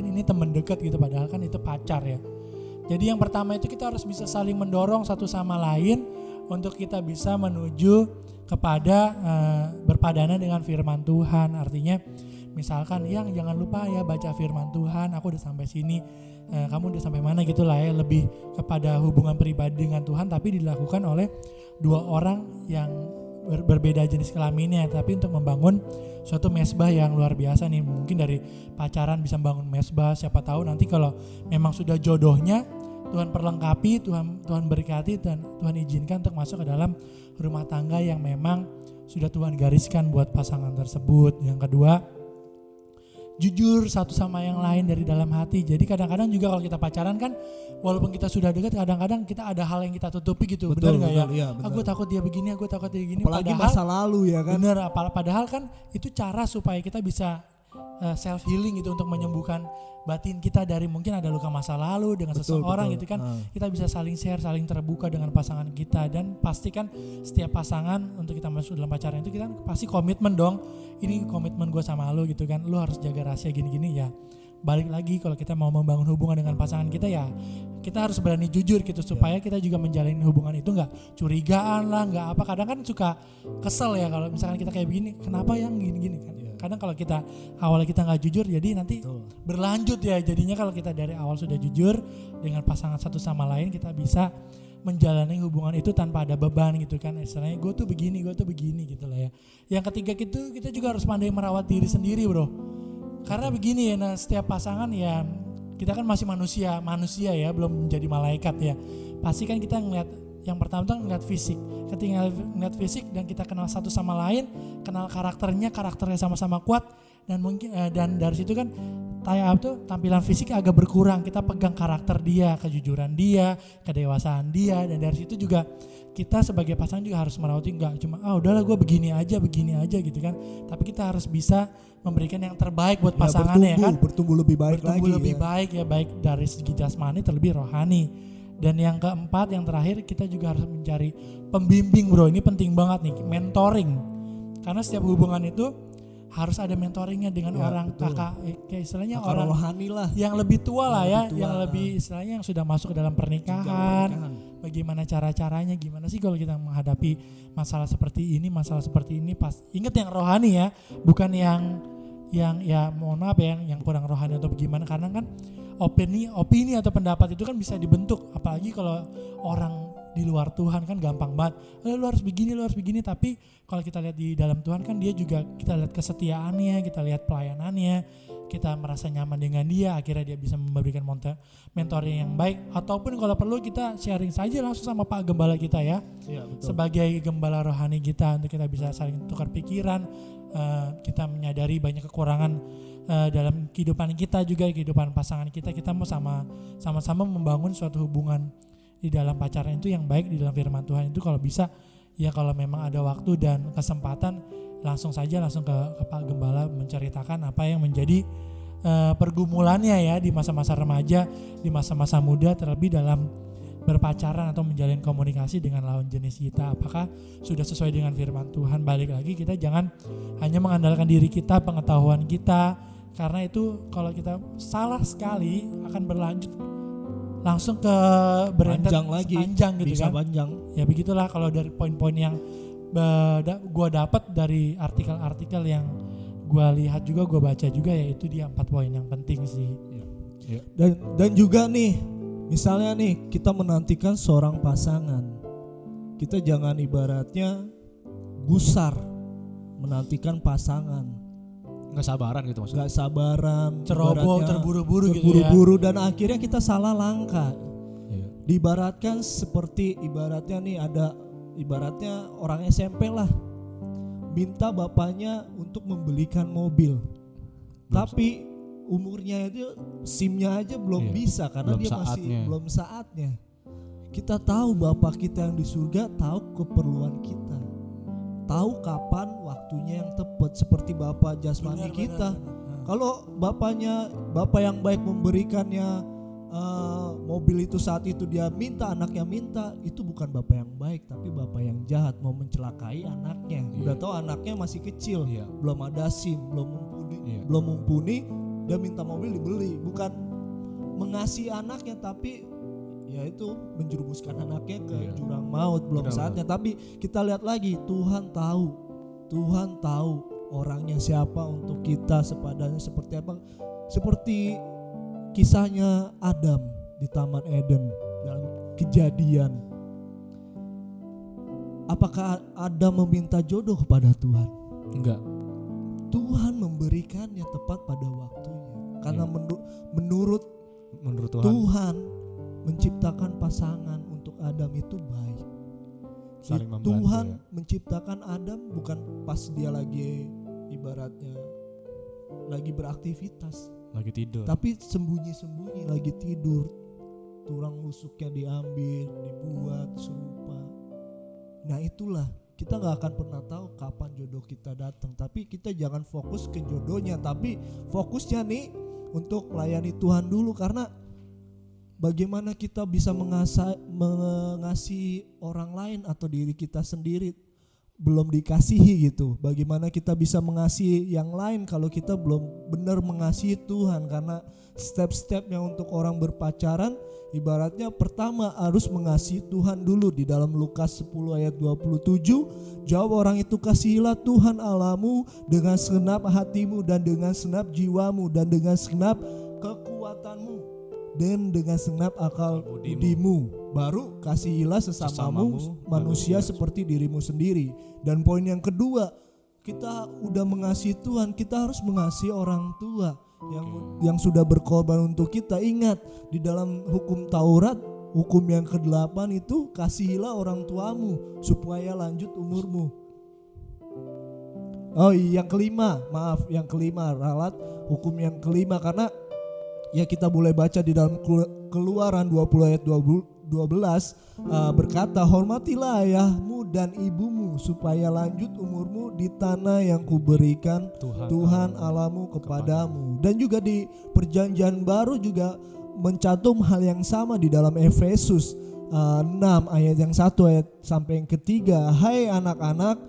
ini teman dekat gitu, padahal kan itu pacar ya. Jadi yang pertama itu kita harus bisa saling mendorong satu sama lain untuk kita bisa menuju kepada berpadanan dengan firman Tuhan. Artinya misalkan yang jangan lupa ya baca firman Tuhan, aku udah sampai sini, kamu udah sampai mana gitu lah ya, lebih kepada hubungan pribadi dengan Tuhan tapi dilakukan oleh 2 orang yang berbeda jenis kelaminnya, tapi untuk membangun suatu mesbah yang luar biasa nih. Mungkin dari pacaran bisa membangun mesbah, siapa tahu nanti kalau memang sudah jodohnya Tuhan perlengkapi, Tuhan berkati, dan Tuhan izinkan untuk masuk ke dalam rumah tangga yang memang sudah Tuhan gariskan buat pasangan tersebut. Yang kedua, jujur satu sama yang lain dari dalam hati. Jadi kadang-kadang juga kalau kita pacaran kan, walaupun kita sudah dekat, kadang-kadang kita ada hal yang kita tutupi gitu. Benar nggak ya? Iya, Aku takut dia begini, aku takut dia begini. Apalagi padahal, masa lalu ya kan. bener, padahal kan itu cara supaya kita bisa self healing gitu, untuk menyembuhkan batin kita dari mungkin ada luka masa lalu dengan seseorang gitu kan. Kita bisa saling share, saling terbuka dengan pasangan kita, dan pastikan setiap pasangan untuk kita masuk dalam pacaran itu kita pasti komitmen dong. Ini komitmen gue sama lo gitu kan, lo harus jaga rahasia gini-gini ya. Balik lagi kalau kita mau membangun hubungan dengan pasangan kita ya kita harus berani jujur gitu, supaya kita juga menjalin hubungan itu nggak curigaan lah, nggak apa. Kadang kan suka kesel ya kalau misalkan kita kayak begini, kenapa yang gini-gini kan. Kadang kalau kita awalnya kita nggak jujur, jadi nanti berlanjut ya. Jadinya kalau kita dari awal sudah jujur dengan pasangan satu sama lain, kita bisa menjalani hubungan itu tanpa ada beban gitu kan. Istilahnya gue tuh begini gitu lah ya. Yang ketiga gitu, kita juga harus pandai merawat diri sendiri bro. Karena begini ya, nah setiap pasangan ya, kita kan masih manusia ya, belum menjadi malaikat ya. Pasti kan kita ngeliat, yang pertama tuh ngeliat fisik. Ketika ngeliat fisik dan kita kenal satu sama lain, kenal karakternya sama-sama kuat, dan mungkin dan dari situ kan tampilan fisik agak berkurang. Kita pegang karakter dia, kejujuran dia, kedewasaan dia, dan dari situ juga kita sebagai pasangan juga harus merawat, nggak cuma udahlah gue begini aja gitu kan. Tapi kita harus bisa memberikan yang terbaik buat pasangannya ya kan. Bertumbuh lebih baik baik ya, baik dari segi jasmani terlebih rohani. Dan yang keempat, yang terakhir, kita juga harus mencari pembimbing bro. Ini penting banget nih, mentoring. Karena setiap hubungan itu harus ada mentoringnya dengan orang kakak, kayak istilahnya kakak orang rohani lah, yang lebih tua lah ya, yang lebih istilahnya yang sudah masuk ke dalam pernikahan. Bagaimana cara-caranya, gimana sih kalau kita menghadapi masalah seperti ini, pas ingat yang rohani ya, bukan yang ya mohon maaf ya, yang kurang rohani atau bagaimana. Karena kan opini atau pendapat itu kan bisa dibentuk, apalagi kalau orang di luar Tuhan kan gampang banget, lu harus begini, tapi kalau kita lihat di dalam Tuhan kan dia juga, kita lihat kesetiaannya, kita lihat pelayanannya, kita merasa nyaman dengan dia, akhirnya dia bisa memberikan mentoring yang baik. Ataupun kalau perlu kita sharing saja langsung sama Pak Gembala kita ya, sebagai gembala rohani kita, untuk kita bisa saling tukar pikiran. Kita menyadari banyak kekurangan dalam kehidupan kita, juga kehidupan pasangan kita mau sama-sama membangun suatu hubungan di dalam pacaran itu yang baik di dalam firman Tuhan itu. Kalau bisa ya, kalau memang ada waktu dan kesempatan, langsung ke Pak Gembala menceritakan apa yang menjadi pergumulannya ya di masa-masa remaja, di masa-masa muda, terlebih dalam berpacaran atau menjalin komunikasi dengan lawan jenis kita. Apakah sudah sesuai dengan firman Tuhan? Balik lagi, kita jangan hanya mengandalkan diri kita, pengetahuan kita, karena itu kalau kita salah sekali akan berlanjut langsung ke panjang gitu bisa kan. panjang. Ya begitulah kalau dari poin-poin yang gue dapat dari artikel-artikel yang gue lihat juga, gue baca juga, yaitu dia 4 poin yang penting sih. Ya. Dan juga nih, misalnya nih kita menantikan seorang pasangan, kita jangan ibaratnya gusar menantikan pasangan, nggak sabaran gitu maksudnya. Nggak sabaran, ceroboh, terburu-buru gitu ya. Dan akhirnya kita salah langkah. Diibaratkan seperti ibaratnya nih ada ibaratnya orang SMP lah, minta bapaknya untuk membelikan mobil, tapi umurnya itu SIM-nya aja belum Iya, bisa karena belum dia saatnya. masih belum saatnya. Kita tahu Bapak kita yang di surga tahu keperluan kita, tahu kapan waktunya yang tepat, seperti Bapak jasmani Benar, kita. benar, benar. Kalau Bapak yang baik memberikannya mobil itu saat itu dia minta, anaknya minta, itu bukan Bapak yang baik tapi Bapak yang jahat, mau mencelakai anaknya. Udah tahu anaknya masih kecil, Iya. belum ada SIM, Iya. belum mumpuni, dia minta mobil dibeli. Bukan mengasihi anaknya tapi ya itu menjerumuskan anaknya ke Iya. jurang maut. Belum Jurang saatnya. Tapi kita lihat lagi, Tuhan tahu orangnya siapa untuk kita, sepadannya seperti apa. Seperti kisahnya Adam di Taman Eden dalam Kejadian. Apakah Adam meminta jodoh kepada Tuhan? Enggak. Tuhan memberikannya tepat pada waktunya. Karena Iya. menurut Menurut Tuhan Tuhan menciptakan pasangan untuk Adam itu baik. saling membantu. Tuhan Ya. menciptakan Adam bukan pas dia lagi ibaratnya lagi beraktivitas, Lagi tidur. tapi sembunyi-sembunyi lagi tidur. Tulang rusuknya diambil, dibuat serupa. Nah itulah, kita gak akan pernah tahu kapan jodoh kita datang. Tapi kita jangan fokus ke jodohnya, tapi fokusnya nih untuk melayani Tuhan dulu. Karena bagaimana kita bisa mengasihi orang lain atau diri kita sendiri belum dikasihi gitu. Bagaimana kita bisa mengasihi yang lain kalau kita belum benar mengasihi Tuhan. Karena step-stepnya untuk orang berpacaran, ibaratnya pertama harus mengasihi Tuhan dulu. Di dalam Lukas 10 ayat 27, jawab orang itu, kasihilah Tuhan Allahmu dengan segenap hatimu dan dengan segenap jiwamu dan dengan segenap kekuatanmu dan dengan segenap akal budimu. Baru kasihilah sesamamu manusia seperti dirimu sendiri. Dan poin yang kedua, kita udah mengasihi Tuhan, kita harus mengasihi orang tua yang sudah berkorban untuk kita. Ingat, di dalam hukum Taurat, hukum yang ke-8 itu, kasihilah orang tuamu supaya lanjut umurmu. Oh iya, yang kelima, ralat hukum yang kelima. Karena ya kita boleh baca di dalam Keluaran 20 ayat 12 berkata, hormatilah ayahmu dan ibumu supaya lanjut umurmu di tanah yang kuberikan Tuhan Allahmu kepadamu. Dan juga di perjanjian baru juga mencantum hal yang sama di dalam Efesus 6 ayat yang 1 ayat sampai yang ketiga. Hai anak-anak,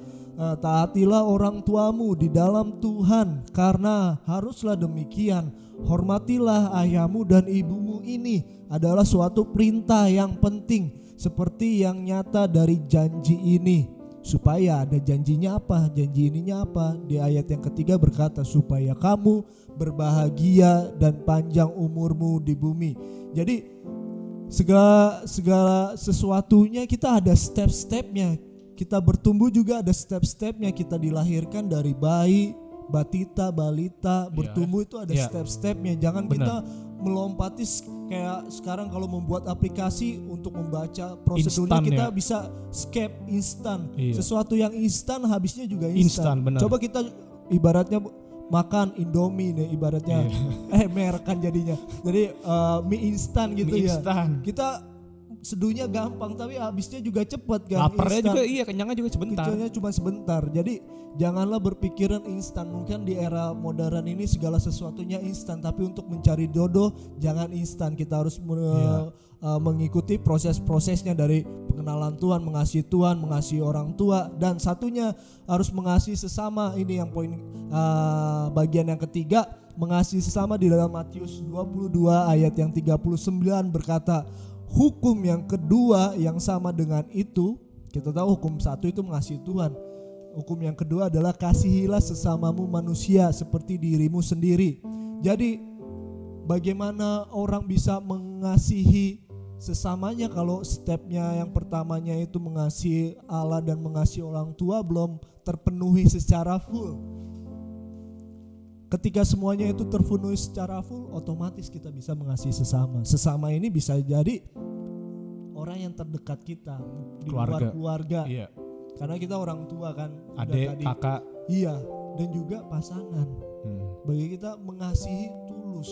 taatilah orang tuamu di dalam Tuhan, karena haruslah demikian. Hormatilah ayahmu dan ibumu, ini adalah suatu perintah yang penting, seperti yang nyata dari janji ini. Supaya ada janjinya apa? Janji ininya apa? Di ayat yang ketiga berkata, supaya kamu berbahagia dan panjang umurmu di bumi. Jadi segala sesuatunya kita ada step-stepnya. Kita bertumbuh juga ada step-stepnya. Kita dilahirkan dari bayi, batita, balita, bertumbuh itu ada step-stepnya. Jangan kita melompati kayak sekarang kalau membuat aplikasi untuk membaca prosedurnya Instan, kita ya. bisa skip instan. Iya. Sesuatu yang instan habisnya juga Instan, instan. benar. Coba kita ibaratnya makan Indomie nih ibaratnya, merek kan jadinya. Jadi mie instan gitu Mie ya. instan. Kita seduhnya gampang tapi habisnya juga cepet kan. Laparnya Instan. juga kenyangnya juga sebentar. Kecilnya cuma sebentar. Jadi janganlah berpikiran instan. Mungkin di era modern ini segala sesuatunya instan, tapi untuk mencari jodoh jangan instan. Kita harus mengikuti proses-prosesnya dari pengenalan Tuhan, mengasihi Tuhan, mengasihi orang tua, dan satunya harus mengasihi sesama. Ini yang poin bagian yang ketiga, mengasihi sesama. Di dalam Matius 22 ayat yang 39 berkata, hukum yang kedua yang sama dengan itu, kita tahu hukum satu itu mengasihi Tuhan. Hukum yang kedua adalah kasihilah sesamamu manusia seperti dirimu sendiri. Jadi bagaimana orang bisa mengasihi sesamanya kalau stepnya yang pertamanya itu mengasihi Allah dan mengasihi orang tua belum terpenuhi secara full. Ketika semuanya itu terpenuhi secara full, otomatis kita bisa mengasihi sesama. Sesama ini bisa jadi orang yang terdekat kita, di Keluarga. luar keluarga. Iya. Karena kita orang tua kan, udah Adik, tadi. kakak. Iya, dan juga pasangan. Hmm. Bagi kita mengasihi tulus,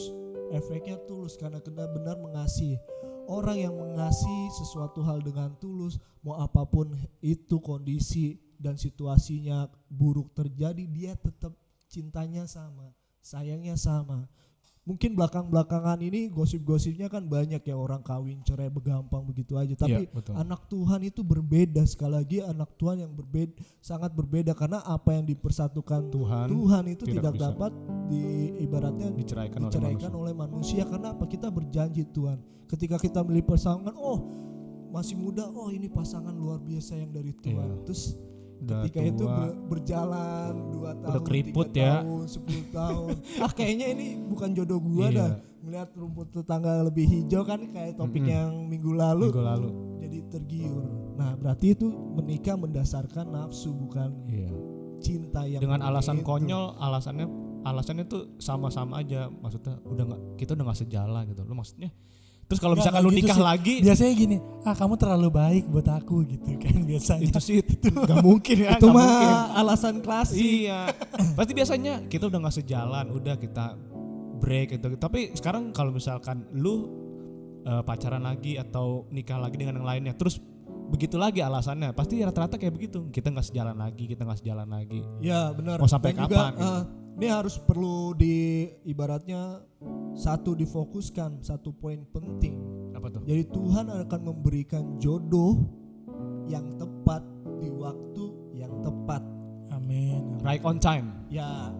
efeknya tulus karena kita benar mengasihi. Orang yang mengasihi sesuatu hal dengan tulus, mau apapun itu kondisi dan situasinya buruk terjadi, dia tetap cintanya sama, sayangnya sama. Mungkin belakang-belakangan ini gosip-gosipnya kan banyak ya, orang kawin cerai begampang begitu aja. Tapi Iya, betul. anak Tuhan itu berbeda, sekali lagi anak Tuhan yang berbeda, sangat berbeda, karena apa yang dipersatukan Tuhan itu tidak bisa dapat ibaratnya diceraikan oleh manusia. Karena apa? Kita berjanji Tuhan. Ketika kita milih pasangan, oh masih muda, oh ini pasangan luar biasa yang dari Tuhan. Iya. Terus Udah ketika itu tua. berjalan 2 tahun, keriput 3 ya. tahun, 10 tahun. Kayaknya ini bukan jodoh gua Iya. dah. Melihat rumput tetangga lebih hijau kan, kayak topik yang minggu lalu. Jadi tergiur. Nah, berarti itu menikah mendasarkan nafsu, bukan Iya. cinta yang Dengan alasan itu. konyol, alasannya tuh sama-sama aja. Maksudnya kita udah nggak sejalan gitu. Lu maksudnya? Terus kalau Nggak misalkan lu gitu nikah sih. lagi, Biasanya gini, kamu terlalu baik buat aku gitu kan biasanya. itu sih nggak mungkin ya. Itu nggak mah mungkin. alasan klasik. Iya. Pasti biasanya kita udah nggak sejalan, udah kita break gitu. Tapi sekarang kalau misalkan lu pacaran lagi atau nikah lagi dengan yang lainnya, terus begitu lagi alasannya, pasti rata-rata kayak begitu. Kita nggak sejalan lagi. Ya benar. Mau sampai Dan kapan, juga, gitu. ini harus perlu ibaratnya satu difokuskan, satu poin penting. Apa tuh? Jadi Tuhan akan memberikan jodoh yang tepat di waktu yang tepat. Amin. Right on time. Ya,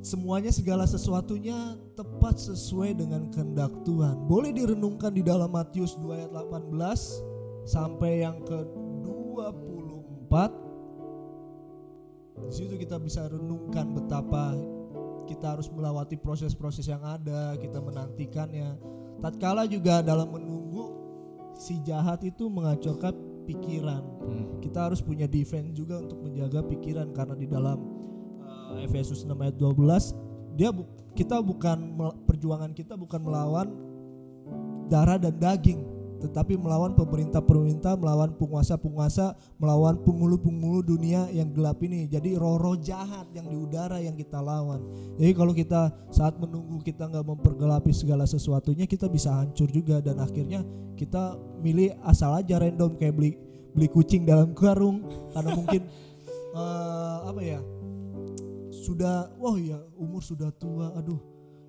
semuanya segala sesuatunya tepat sesuai dengan kehendak Tuhan. Boleh direnungkan di dalam Matius 2 ayat 18 sampai yang ke-24. Di situ kita bisa renungkan betapa kita harus melewati proses-proses yang ada, kita menantikannya. Tatkala juga dalam menunggu, si jahat itu mengacaukan pikiran. Kita harus punya defense juga untuk menjaga pikiran, karena di dalam Efesus 6 ayat 12 perjuangan kita bukan melawan darah dan daging, tetapi melawan pemerintah-pemerintah, melawan penguasa-penguasa, melawan penghulu-penghulu dunia yang gelap ini. Jadi roh-roh jahat yang di udara yang kita lawan. Jadi kalau kita saat menunggu kita nggak mempergelapi segala sesuatunya, kita bisa hancur juga, dan akhirnya kita milih asal aja random, kayak beli kucing dalam karung, karena mungkin sudah, umur sudah tua,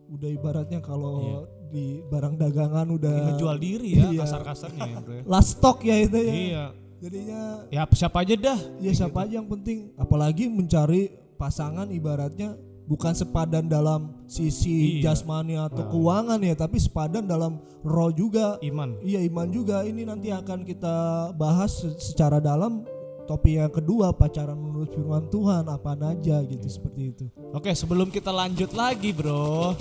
udah ibaratnya kalau di barang dagangan udah Ngejual diri ya, Iya. kasar-kasarnya ya bro ya. last stock ya itu ya. Iya. Jadinya Ya siapa aja dah. ya siapa aja yang penting, apalagi mencari pasangan ibaratnya bukan sepadan dalam sisi Iya. jasmani atau keuangan ya, tapi sepadan dalam roh juga. Iman. Iya, iman juga. Ini nanti akan kita bahas secara dalam. Topik yang kedua, pacaran menurut firman Tuhan apa aja gitu, seperti itu. Oke, sebelum kita lanjut lagi bro,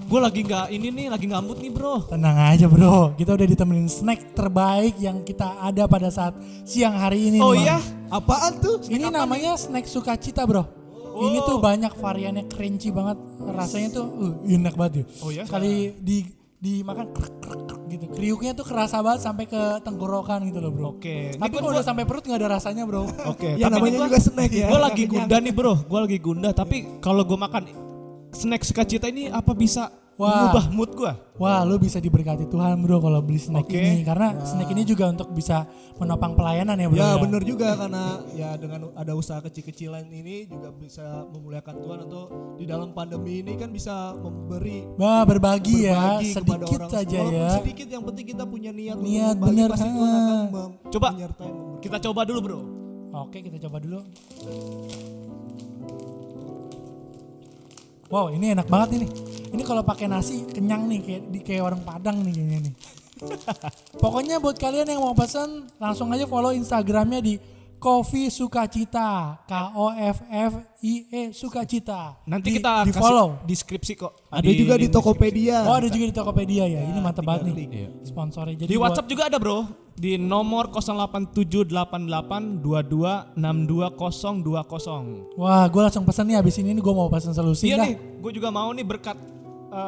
gue lagi ngambut nih bro. Tenang aja bro, kita udah ditemenin snack terbaik yang kita ada pada saat siang hari ini. Oh nih, iya? Bang. Apaan tuh? Ini namanya snack sukacita bro. Ini tuh banyak variannya, crunchy banget, rasanya tuh enak banget ya. Oh ya? Sekali dimakan krek, krek, krek gitu, kriuknya tuh kerasa banget sampai ke tenggorokan gitu loh bro. Oke. Tapi kalau udah sampai perut nggak ada rasanya bro. Oke. Ya namanya juga snack ya. Gue lagi gundah nih bro, tapi kalau gue makan snack sukacita ini apa bisa mengubah mood gue? Wah, lu bisa diberkati Tuhan bro kalau beli snack ini, karena snack ini juga untuk bisa menopang pelayanan ya bro. Ya benar juga, karena ya dengan ada usaha kecil-kecilan ini juga bisa memuliakan Tuhan, atau di dalam pandemi ini kan bisa Berbagi ya, kepada sedikit orang. aja Walaupun ya. sedikit, yang penting kita punya niat untuk Niat, berbagi, bener. pasti Tuhan akan Coba, menyertai, memberkati. Kita coba dulu bro. Oke, kita coba dulu. Wow, ini enak banget ini. Ini kalau pakai nasi kenyang nih, kayak warung Padang nih kayaknya nih. Pokoknya buat kalian yang mau pesan, langsung aja follow Instagramnya di Coffee Sukacita, KOFFIE Sukacita. Nanti kita di kasih follow. deskripsi kok. Ada juga di Tokopedia. Oh, ada juga di Tokopedia ya. Ini mantep banget nih. Iya. Sponsornya. Jadi Di WhatsApp juga ada bro, di nomor 087882622020. Wah, gue langsung pesan nih abis ini gue mau pesan solusi Iya dah. nih, gue juga mau nih berkat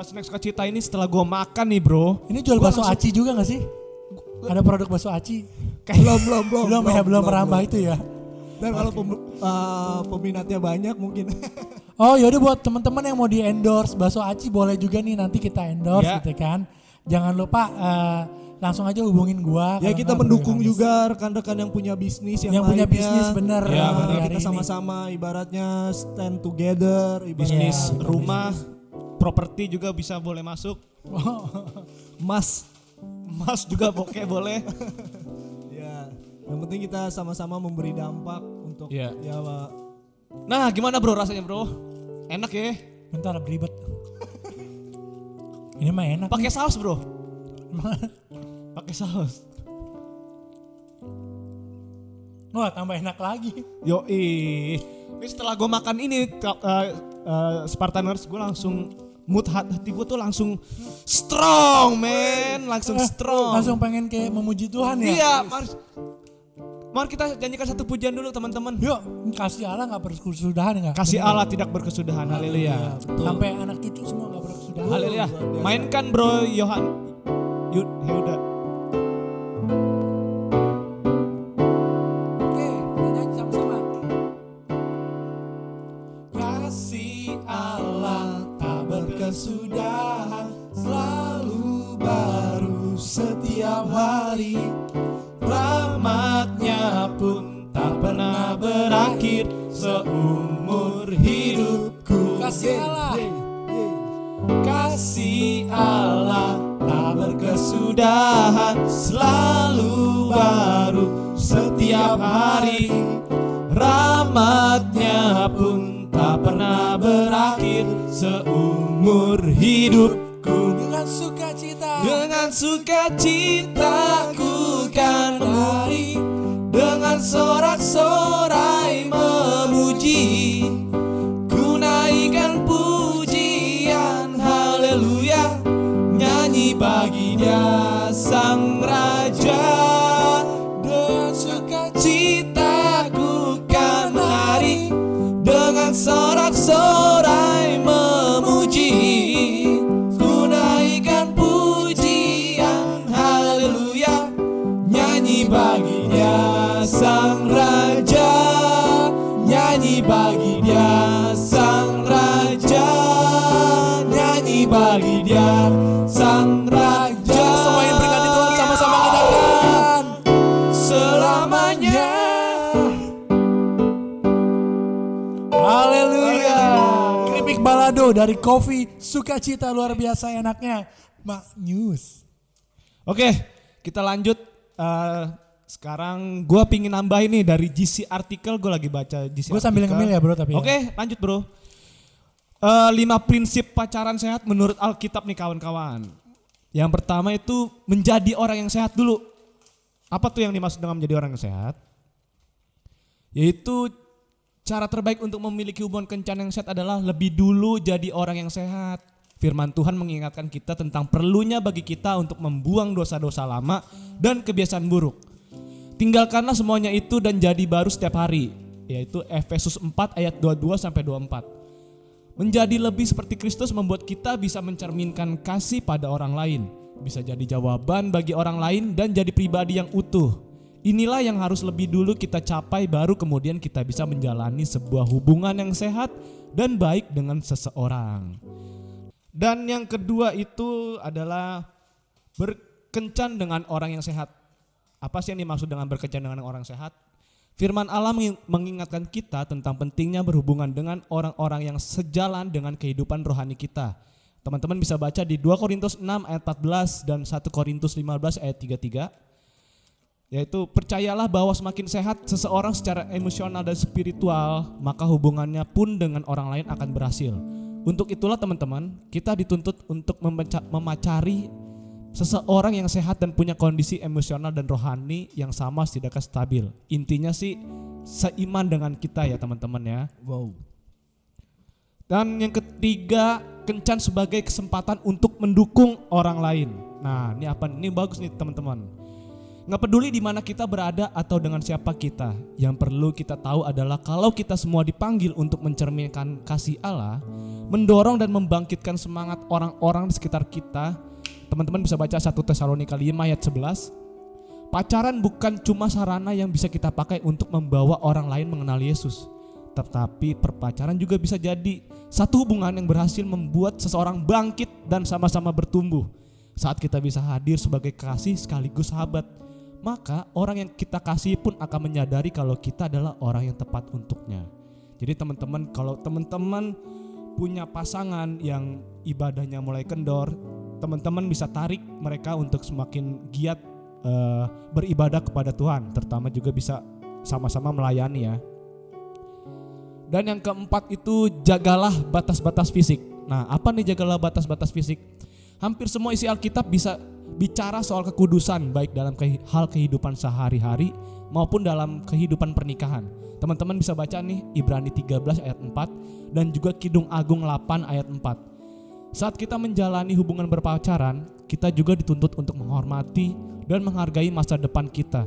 snack sukacita ini, setelah gue makan nih bro. Ini jual Gua bakso langsung- aci juga gak sih? Ada produk bakso aci. Belum Merambah itu ya. Dan kalau peminatnya banyak mungkin. Oh yaudah buat teman-teman yang mau di endorse bakso aci boleh juga nih nanti kita endorse Ya. gitu kan. Jangan lupa langsung aja hubungin gua. Ya kalau kita nggak mendukung Bro Yohanes. juga rekan-rekan yang punya bisnis yang punya lainnya. bisnis bener. Ya, hari Kita ini. sama-sama ibaratnya stand together, Bisnis Iya, rumah, properti juga bisa boleh masuk. Mas. Mas juga boleh. Ya, yang penting kita sama-sama memberi dampak untuk Iya. ya Pak. Nah, gimana bro rasanya bro? Enak ya? Bentar beribet. Ini mah enak. Pakai saus bro? Pakai saus. Wah tambah enak lagi. Yoi. Ini setelah gue makan ini Spartaners, gue langsung mood hati gue tuh langsung strong man, langsung strong. Langsung pengen kayak memuji Tuhan ya. Iya, mari kita nyanyikan satu pujian dulu teman-teman. Yuk kasih Allah gak berkesudahan gak? Kasih Allah tidak berkesudahan, haleluya. Sampai anak cucu semua gak berkesudahan. Haleluya. Mainkan bro Yehuda. Oke, kita nyanyi sama-sama. Kasih Allah tak berkesudahan, selalu baru setiap hari. Rahmatnya pun tak pernah berakhir seumur hidupku. Kasih Allah. Kasih Allah tak berkesudahan, selalu baru setiap hari. Rahmatnya pun tak pernah berakhir seumur hidupku. Dengan sukacita ku kan lari, dengan sorak-sorai memuji, ku naikkan pujian haleluya, nyanyi bagi Dia Sang Raja. Dengan sukacita ku kan lari, dengan sorak-sorai memuji, ku naikkan pujian haleluya, nyanyi bagi Dia Sang Raja, nyanyi bagi Dia Sang Raja, nyanyi bagi Dia Sang Raja. Semua yang berkati Tuhan sama-sama kita kan selamanya. Haleluya. Keripik balado dari Coffee Sukacita luar biasa enaknya. Mak News. Oke, kita lanjut. Sekarang gue pingin nambahin nih dari GC artikel, gue lagi baca GC Gue sambil artikel. ngemil ya bro tapi. Oke, lanjut bro. 5 prinsip pacaran sehat menurut Alkitab nih kawan-kawan. Yang pertama itu menjadi orang yang sehat dulu. Apa tuh yang dimaksud dengan menjadi orang yang sehat? Yaitu cara terbaik untuk memiliki hubungan kencan yang sehat adalah lebih dulu jadi orang yang sehat. Firman Tuhan mengingatkan kita tentang perlunya bagi kita untuk membuang dosa-dosa lama dan kebiasaan buruk. Tinggalkanlah semuanya itu dan jadi baru setiap hari. Yaitu Efesus 4 ayat 22 sampai 24. Menjadi lebih seperti Kristus membuat kita bisa mencerminkan kasih pada orang lain. Bisa jadi jawaban bagi orang lain dan jadi pribadi yang utuh. Inilah yang harus lebih dulu kita capai, baru kemudian kita bisa menjalani sebuah hubungan yang sehat dan baik dengan seseorang. Dan yang kedua itu adalah berkencan dengan orang yang sehat. Apa sih yang dimaksud dengan berkencan dengan orang sehat? Firman Allah mengingatkan kita tentang pentingnya berhubungan dengan orang-orang yang sejalan dengan kehidupan rohani kita. Teman-teman bisa baca di 2 Korintus 6 ayat 14 dan 1 Korintus 15 ayat 33. Yaitu percayalah bahwa semakin sehat seseorang secara emosional dan spiritual, maka hubungannya pun dengan orang lain akan berhasil. Untuk itulah teman-teman, kita dituntut untuk memacari seseorang yang sehat dan punya kondisi emosional dan rohani yang sama setidaknya stabil. Intinya sih seiman dengan kita ya teman-teman ya. Wow. Dan yang ketiga, kencan sebagai kesempatan untuk mendukung orang lain. Nah ini apa? Ini bagus nih teman-teman. Nggak peduli di mana kita berada atau dengan siapa kita. Yang perlu kita tahu adalah kalau kita semua dipanggil untuk mencerminkan kasih Allah, mendorong dan membangkitkan semangat orang-orang di sekitar kita. Teman-teman bisa baca 1 Tesalonika 5 ayat 11. Pacaran bukan cuma sarana yang bisa kita pakai untuk membawa orang lain mengenal Yesus, tetapi perpacaran juga bisa jadi satu hubungan yang berhasil membuat seseorang bangkit dan sama-sama bertumbuh. Saat kita bisa hadir sebagai kasih sekaligus sahabat, maka orang yang kita kasih pun akan menyadari kalau kita adalah orang yang tepat untuknya. Jadi teman-teman, kalau teman-teman punya pasangan yang ibadahnya mulai kendor, teman-teman bisa tarik mereka untuk semakin giat beribadah kepada Tuhan, terutama juga bisa sama-sama melayani ya. Dan yang keempat itu jagalah batas-batas fisik. Nah, apa nih jagalah batas-batas fisik? Hampir semua isi Alkitab bisa bicara soal kekudusan, baik dalam hal kehidupan sehari-hari maupun dalam kehidupan pernikahan. Teman-teman bisa baca nih Ibrani 13 ayat 4 dan juga Kidung Agung 8 ayat 4. Saat kita menjalani hubungan berpacaran, kita juga dituntut untuk menghormati dan menghargai masa depan kita,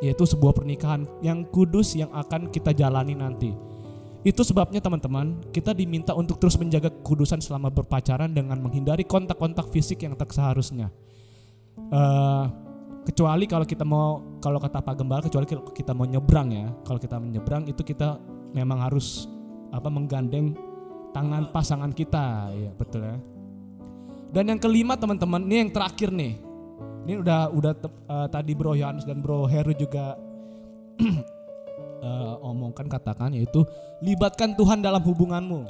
yaitu sebuah pernikahan yang kudus yang akan kita jalani nanti. Itu sebabnya teman-teman, kita diminta untuk terus menjaga kekudusan selama berpacaran dengan menghindari kontak-kontak fisik yang tak seharusnya. Kecuali kalau kata Pak Gembala, kecuali kita mau nyebrang ya. Kalau kita menyebrang itu kita memang harus menggandeng tangan pasangan kita, ya betul ya. Dan yang kelima teman-teman, ini yang terakhir nih. Ini udah tadi Bro Yohanes dan Bro Heru juga katakan, yaitu libatkan Tuhan dalam hubunganmu.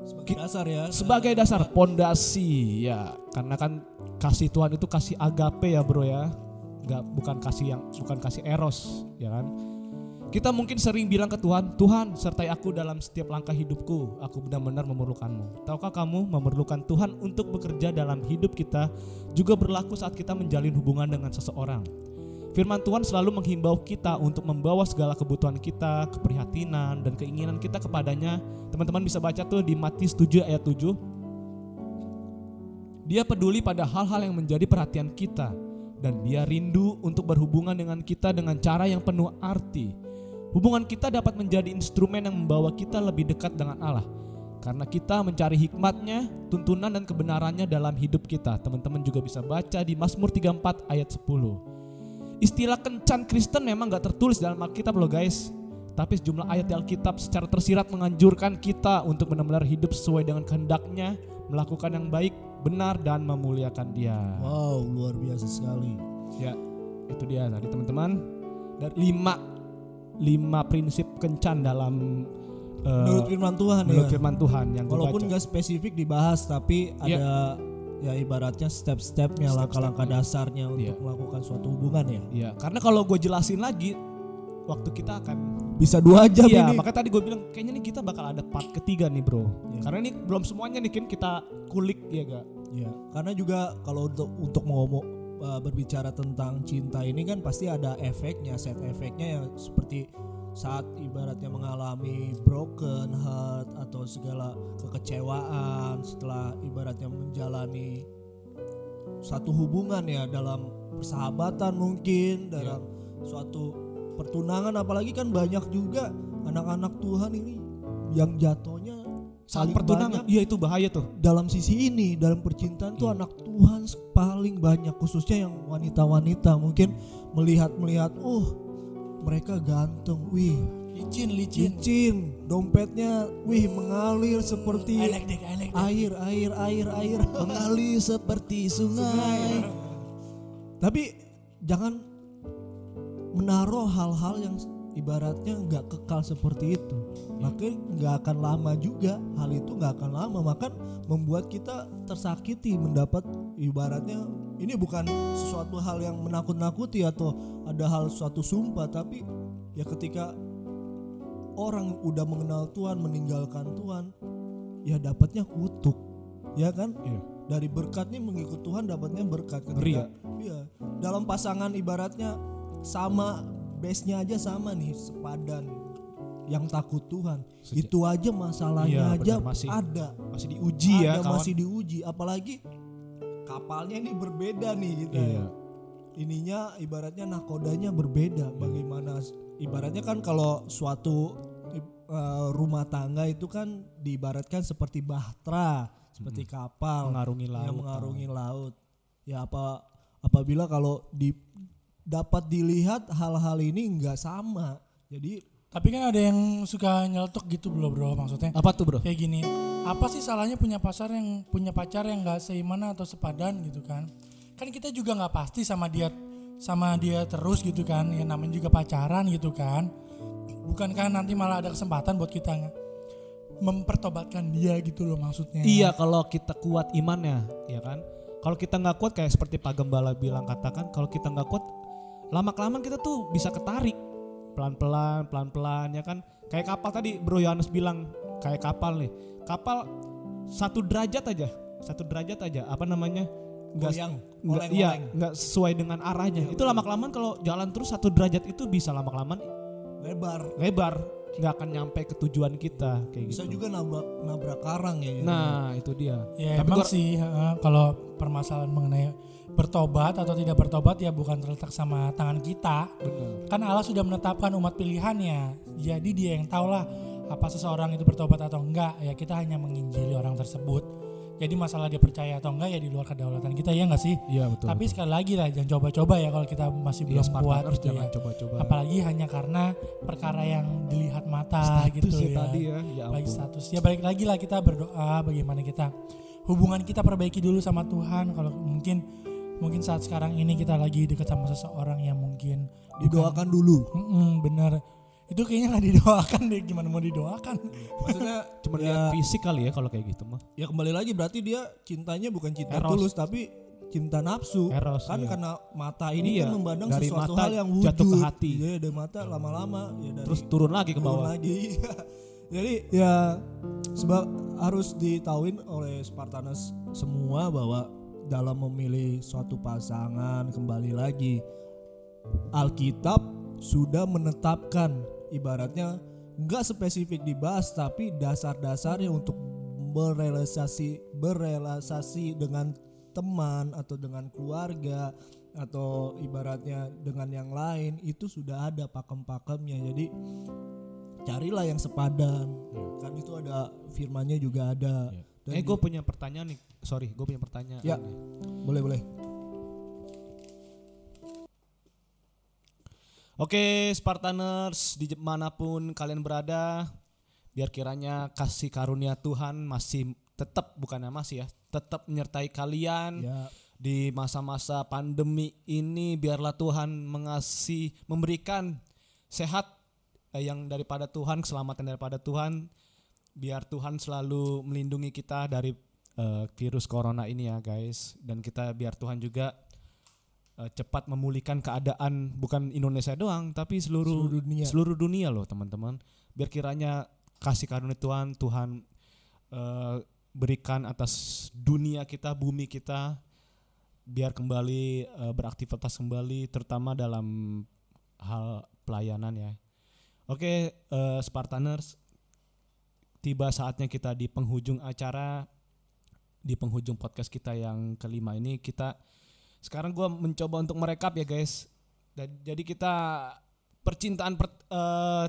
Sebagai dasar ya. Sebagai dasar pondasi ya, karena kan kasih Tuhan itu kasih agape ya bro ya, bukan kasih eros ya kan. Kita mungkin sering bilang ke Tuhan, Tuhan sertai aku dalam setiap langkah hidupku, aku benar-benar memerlukanmu. Tahukah kamu memerlukan Tuhan untuk bekerja dalam hidup kita juga berlaku saat kita menjalin hubungan dengan seseorang. Firman Tuhan selalu menghimbau kita untuk membawa segala kebutuhan kita, keprihatinan dan keinginan kita kepadanya. Teman-teman bisa baca tuh di Matius 7 ayat 7. Dia peduli pada hal-hal yang menjadi perhatian kita dan dia rindu untuk berhubungan dengan kita dengan cara yang penuh arti. Hubungan kita dapat menjadi instrumen yang membawa kita lebih dekat dengan Allah, karena kita mencari hikmatnya, tuntunan dan kebenarannya dalam hidup kita. Teman-teman juga bisa baca di Mazmur 34 ayat 10. Istilah kencan Kristen memang gak tertulis dalam Alkitab loh guys, tapi sejumlah ayat di Alkitab secara tersirat menganjurkan kita untuk benar-benar hidup sesuai dengan kehendaknya, melakukan yang baik, benar dan memuliakan Dia. Wow, luar biasa sekali. Ya, itu dia tadi teman-teman. Dan 5 prinsip kencan dalam menurut firman Tuhan menurut ya. firman Tuhan yang walaupun gak spesifik dibahas, tapi ada ya ibaratnya step-stepnya, langkah-langkah dasarnya untuk melakukan suatu hubungan ya. Iya, karena kalau gue jelasin lagi waktu kita akan bisa 2 jam iya, ini. makanya tadi gue bilang kayaknya nih kita bakal ada part ketiga nih bro. Karena ini belum semuanya nih kita kulik ya gak? Ya, karena juga kalau untuk ngomong berbicara tentang cinta ini kan pasti ada efeknya, set efeknya yang seperti saat ibaratnya mengalami broken heart atau segala kekecewaan setelah ibaratnya menjalani satu hubungan ya, dalam persahabatan mungkin, dalam suatu pertunangan, apalagi kan banyak juga anak-anak Tuhan ini yang jatuhnya saat pertunangan. Iya itu bahaya tuh. Dalam sisi ini, dalam percintaan tuh anak Tuhan paling banyak, khususnya yang wanita-wanita mungkin melihat mereka ganteng, wih licin, dompetnya wih mengalir seperti air mengalir seperti sungai. Tapi jangan menaruh hal-hal yang ibaratnya nggak kekal seperti itu, maka nggak akan lama juga, hal itu nggak akan lama, maka membuat kita tersakiti, mendapat ibaratnya ini bukan sesuatu hal yang menakut-nakuti atau ada hal suatu sumpah, tapi ya ketika orang udah mengenal Tuhan, meninggalkan Tuhan, ya dapatnya kutuk, ya kan? Iya. Dari berkat nih mengikut Tuhan dapatnya berkat. Ketika dalam pasangan ibaratnya sama, base-nya aja sama nih, sepadan, yang takut Tuhan. Itu aja masalahnya masih diuji ya kawan. Masih diuji, apalagi kapalnya ini berbeda nih kita. Iya. Ininya ibaratnya nakodanya berbeda. Bagaimana ibaratnya kan kalau suatu rumah tangga itu kan diibaratkan seperti bahtera, seperti kapal mengarungi laut. Ya apabila kalau dapat dilihat hal-hal ini nggak sama. Jadi Tapi kan ada yang suka nyeletuk gitu bro, maksudnya Apa tuh bro? kayak gini. Apa sih salahnya punya pacar yang nggak seiman atau sepadan gitu kan? Kan kita juga nggak pasti sama dia terus gitu kan. Ya namanya juga pacaran gitu kan. Bukankah nanti malah ada kesempatan buat kita mempertobatkan dia gitu loh maksudnya. Iya, kalau kita kuat imannya, ya kan. Kalau kita nggak kuat kayak seperti Pak Gembala bilang, katakan kalau kita nggak kuat, lama-kelamaan kita tuh bisa ketarik pelan-pelan ya kan. Kayak kapal tadi Bro Yohanes bilang, kayak kapal nih. Kapal 1 derajat aja apa namanya? Nggak sesuai dengan arahnya. Itu lama-kelamaan kalau jalan terus 1 derajat itu bisa lama-kelamaan lebar, nggak akan nyampe ke tujuan kita kayak bisa gitu. juga nabrak karang ya. Nah, itu dia. Ya Tapi emang sih kalau permasalahan mengenai bertobat atau tidak bertobat ya bukan terletak sama tangan kita. bener. Kan Allah sudah menetapkan umat pilihannya. Jadi dia yang tahulah apa seseorang itu bertobat atau enggak. Ya kita hanya menginjili orang tersebut. Jadi masalah dia percaya atau enggak ya di luar kedaulatan kita, ya enggak sih? Iya betul. Tapi sekali lagi lah jangan coba-coba ya kalau kita masih belum kuat gitu jangan ya. coba-coba. Apalagi hanya karena perkara yang dilihat mata Status gitu ya. tadi ya. Ya Baik ampun. status. Ya balik lagi lah kita berdoa bagaimana kita hubungan kita perbaiki dulu sama Tuhan. Kalau mungkin saat sekarang ini kita lagi dekat sama seseorang yang mungkin Didoakan dulu. bener. Itu kayaknya nggak didoakan deh, gimana mau didoakan? Maksudnya Cuma ya, lihat fisik kali ya kalau kayak gitu mah. ya kembali lagi berarti dia cintanya bukan cinta Eros. tulus tapi cinta nafsu. Eros, Kan iya. karena mata ini Iya, kan memandang dari sesuatu mata hal yang wujud. jatuh ke hati. Iya, dari mata lama-lama ya dari Terus turun lagi ke turun bawah. lagi. Jadi ya sebab harus ditahuin oleh Spartaners semua bahwa dalam memilih suatu pasangan, kembali lagi Alkitab sudah menetapkan, ibaratnya nggak spesifik dibahas tapi dasar-dasarnya untuk berrealisasi dengan teman atau dengan keluarga atau ibaratnya dengan yang lain itu sudah ada pakem-pakemnya. Jadi carilah yang sepadan. Kan itu ada firmannya juga ada. Dan Gue punya pertanyaan nih. Sorry, gue punya pertanyaan. Ya. Boleh. Oke, Spartaners dimanapun kalian berada, biar kiranya kasih karunia Tuhan masih tetap tetap menyertai kalian Ya. di masa-masa pandemi ini. Biarlah Tuhan memberikan sehat yang daripada Tuhan, keselamatan daripada Tuhan. Biar Tuhan selalu melindungi kita dari virus corona ini ya guys. Dan biar Tuhan juga cepat memulihkan keadaan bukan Indonesia doang tapi seluruh dunia loh teman-teman. Biar kiranya kasih karunia Tuhan berikan atas dunia kita, bumi kita, biar kembali beraktivitas kembali, terutama dalam hal pelayanan ya. Oke, Spartaners, tiba saatnya kita di penghujung acara, di penghujung podcast kita yang kelima ini. Sekarang gue mencoba untuk merekap ya guys. Jadi kita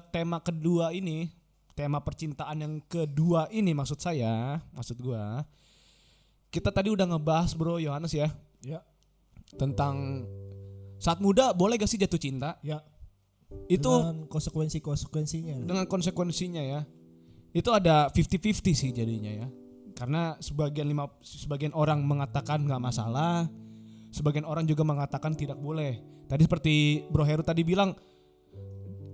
tema kedua ini, tema percintaan yang kedua ini maksud gue, kita tadi udah ngebahas Bro Yohanes ya. Ya. Tentang saat muda boleh gak sih jatuh cinta? Ya. Itu dengan konsekuensinya. dengan konsekuensinya ya. Itu ada 50-50 sih jadinya ya. Karena sebagian orang mengatakan nggak masalah, sebagian orang juga mengatakan tidak boleh. Tadi seperti Bro Heru tadi bilang,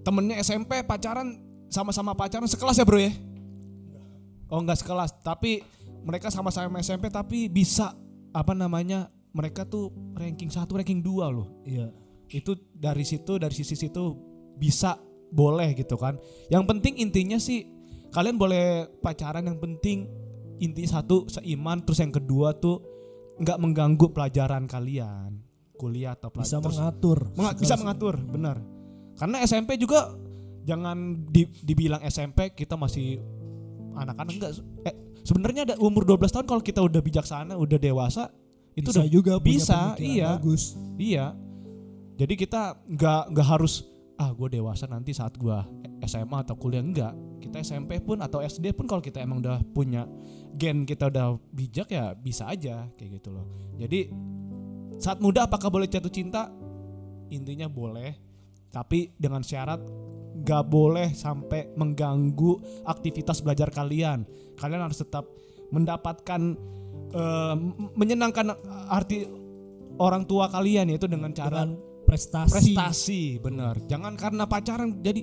temennya SMP pacaran, sama-sama pacaran sekelas ya bro ya? Oh nggak sekelas, tapi mereka sama-sama SMP tapi bisa mereka tuh ranking 1, ranking 2 loh. Iya. Itu dari sisi situ bisa boleh gitu kan. Yang penting intinya sih kalian boleh pacaran, yang penting intinya satu seiman, terus yang kedua tuh nggak mengganggu pelajaran kalian, kuliah atau pelajaran. Bisa mengatur, benar. Karena SMP juga jangan dibilang SMP kita masih anak-anak, enggak. Sebenarnya ada umur 12 tahun kalau kita udah bijaksana, udah dewasa, itu bisa udah juga bisa, punya iya. bagus. Iya. Jadi kita nggak harus gue dewasa nanti saat gue SMA atau kuliah, enggak. Kita SMP pun atau SD pun kalau kita emang udah punya gen, kita udah bijak ya bisa aja kayak gitu loh. Jadi saat muda apakah boleh jatuh cinta? intinya boleh, tapi dengan syarat gak boleh sampai mengganggu aktivitas belajar kalian. Kalian harus tetap mendapatkan menyenangkan arti orang tua kalian, yaitu dengan cara Dengan prestasi. benar. Jangan karena pacaran jadi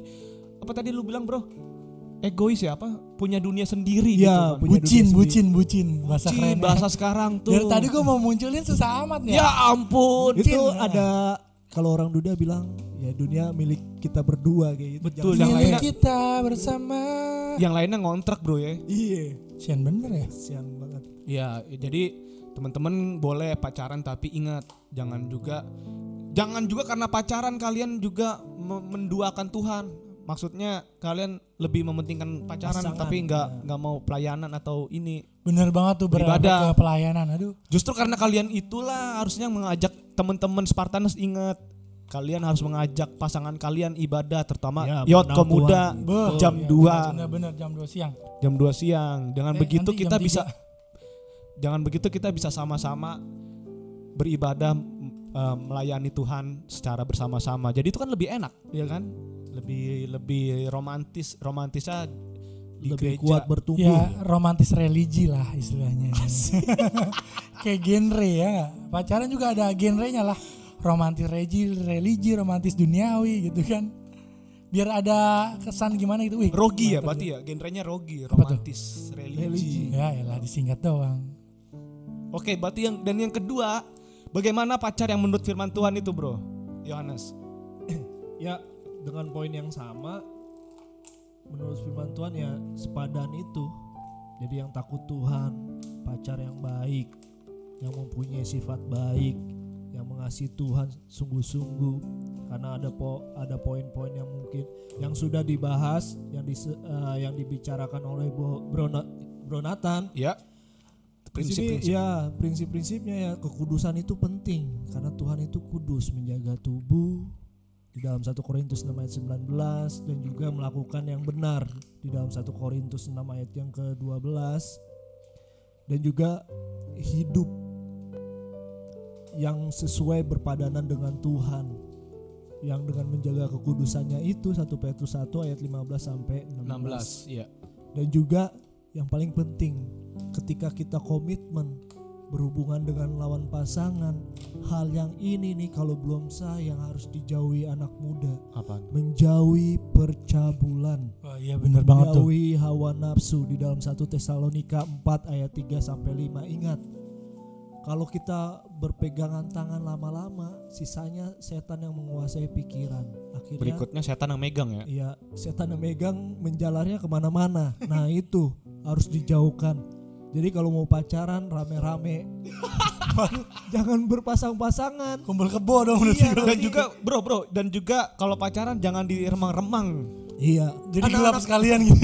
apa tadi lu bilang bro, egois ya, apa punya dunia sendiri Ya, gitu kan. Bucin bahasa Bucin, keren. bahasa sekarang tuh. Dari tadi gue mau munculin susah amat Ya ampun. Itu Bucin, ada kalau orang Duda bilang ya dunia milik kita berdua kayak gitu. Betul, Jangan yang Milik lainnya- kita bersama. Yang lainnya ngontrak bro ya. Iya, Sian bener ya. siang banget. Ya, jadi teman-teman boleh pacaran tapi ingat jangan juga karena pacaran kalian juga menduakan Tuhan. Maksudnya kalian lebih mementingkan pacaran Pasangan, tapi nggak mau pelayanan atau ini. Bener banget tuh Beribadah. beribadah ke pelayanan. Aduh. Justru karena kalian itulah harusnya mengajak teman-teman Spartaners, ingat kalian harus mengajak pasangan kalian ibadah, terutama Ya, Yot mengenal Komuda Beuh, jam ya, 2. Bener jam 2 siang. Jam 2 siang. Dengan begitu nanti kita jam bisa 3. Dengan begitu kita bisa sama-sama beribadah, melayani Tuhan secara bersama-sama. Jadi itu kan lebih enak, ya kan? Lebih romantisnya di Lebih gereja. kuat bertumbuh. Ya romantis religi lah istilahnya. Kayak genre ya nggak? Pacaran juga ada genrenya lah. Romantis religi, romantis duniawi gitu kan. Biar ada kesan gimana gitu. Wih, Rogi ya, mantap berarti ya, genrenya rogi, Apa tuh? romantis, religi. Ya elah disingkat doang. Oke, berarti yang kedua, bagaimana pacar yang menurut firman Tuhan itu, Bro? Yohanes. Ya, dengan poin yang sama menurut firman Tuhan ya sepadan itu. Jadi yang takut Tuhan, pacar yang baik, yang mempunyai sifat baik, yang mengasihi Tuhan sungguh-sungguh. Karena ada poin-poin yang mungkin yang sudah dibahas, yang dibicarakan oleh Bro Nathan. Ya. Di sini ya prinsip-prinsipnya ya kekudusan itu penting karena Tuhan itu kudus, menjaga tubuh di dalam 1 Korintus 6 ayat 19 dan juga melakukan yang benar di dalam 1 Korintus 6 ayat yang ke-12 dan juga hidup yang sesuai berpadanan dengan Tuhan yang dengan menjaga kekudusannya itu 1 Petrus 1 ayat 15 sampai 16. 16, ya. Dan juga yang paling penting ketika kita komitmen berhubungan dengan lawan pasangan, hal yang ini nih kalau belum sah yang harus dijauhi anak muda, Apa? menjauhi percabulan, Oh iya bener banget tuh. menjauhi hawa nafsu di dalam 1 Tesalonika 4 ayat 3 sampai 5. Ingat, kalau kita berpegangan tangan lama-lama, sisanya setan yang menguasai pikiran. Akhirnya Berikutnya setan yang megang ya. iya, setan yang megang menjalarnya kemana-mana. Nah itu harus dijauhkan. Jadi kalau mau pacaran rame-rame, jangan berpasang-pasangan. Kumpul kebo dong menurut Iya, gue. Dan juga bro, dan juga kalau pacaran jangan di remang-remang. Iya. Jadi gelap sekalian gitu.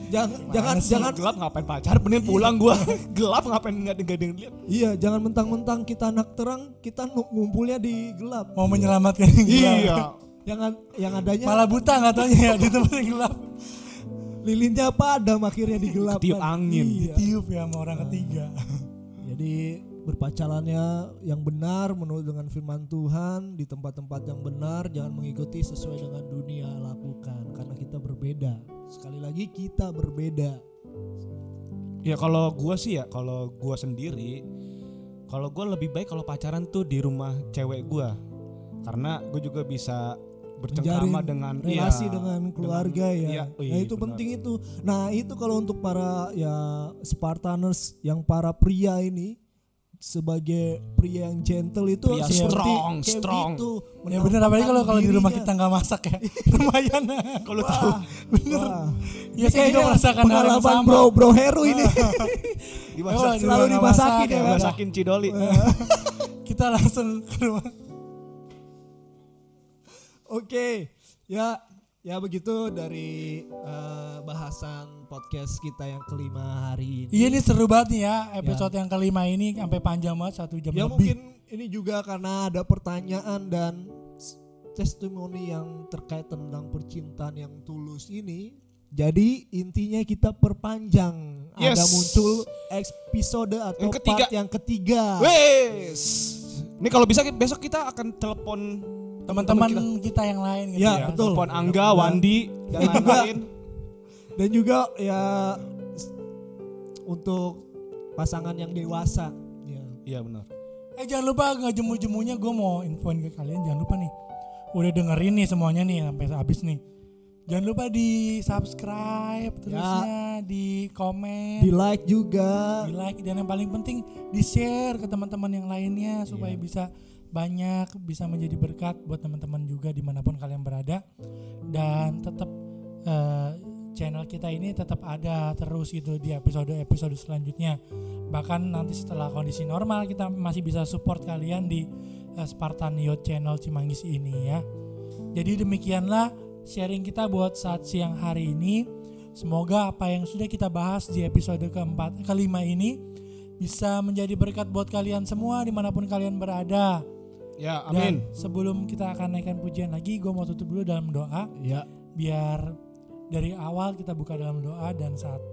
Jangan Gelap ngapain pacaran? Mending pulang gua. Gelap ngapain nggak ada yang lihat? iya, jangan mentang-mentang kita anak terang, kita ngumpulnya di gelap. Mau menyelamatkan yang gelap. Iya. Yang adanya Malah buta nggak taunya ya di tempat yang gelap. lilinnya padam akhirnya di gelap. Ketiup kan. angin. Iya. Ditiup ya sama orang ketiga. Jadi berpacarannya yang benar menurut dengan firman Tuhan di tempat-tempat yang benar, jangan mengikuti sesuai dengan dunia lakukan karena kita berbeda. Sekali lagi kita berbeda. Ya kalau gua sendiri, kalau gua lebih baik kalau pacaran tuh di rumah cewek gua, karena gua juga bisa bercengkrama Menjalin dengan relasi iya, dengan keluarga iya, ya. iya, Nah itu benar. penting itu. Nah itu kalau untuk para ya Spartaners yang para pria ini sebagai pria yang gentle itu Pria seperti strong. gitu, Ya bener apalagi kalau di rumah dirinya. kita nggak masak ya. Lumayan. Kalau tahu Bener. Wah, Ya ini saya juga kayaknya merasakan hal yang pengalaman sama. bro Heru ini. dimasak Oh, di Selalu rumah dimasakin masak, ya kan? dimasakin Cidoli. Kita langsung ke rumah. Oke, ya begitu dari bahasan podcast kita yang kelima hari ini. Iya ini seru banget nih ya episode yang kelima ini sampai panjang banget 1 jam Ya lebih. mungkin ini juga karena ada pertanyaan dan testimoni yang terkait tentang percintaan yang tulus ini. Jadi intinya kita perpanjang. Yes. Ada muncul episode atau Yang ketiga. part yang ketiga. Wes, Ini kalau bisa besok kita akan telepon Teman-teman kita yang lain gitu Ya, ya. betul. telepon Angga, Wandi dan lain-lain. Dan juga ya untuk pasangan yang dewasa. Ya. Iya benar. Jangan lupa nggak jemu-jemunya gue mau infoin ke kalian, jangan lupa nih. Udah dengerin nih semuanya nih sampai habis nih. Jangan lupa di subscribe terusnya, di komen, Di like juga. di like, dan yang paling penting di share ke teman-teman yang lainnya supaya bisa banyak, bisa menjadi berkat buat teman-teman juga dimanapun kalian berada. Dan tetap channel kita ini tetap ada terus gitu di episode selanjutnya. Bahkan nanti setelah kondisi normal kita masih bisa support kalian di Spartan Youth Channel Cimanggis ini ya. Jadi demikianlah sharing kita buat saat siang hari ini. Semoga apa yang sudah kita bahas di episode kelima ini bisa menjadi berkat buat kalian semua dimanapun kalian berada. Ya, Dan amin. sebelum kita akan naikkan pujian lagi, gue mau tutup dulu dalam doa. Ya. Biar dari awal kita buka dalam doa dan saat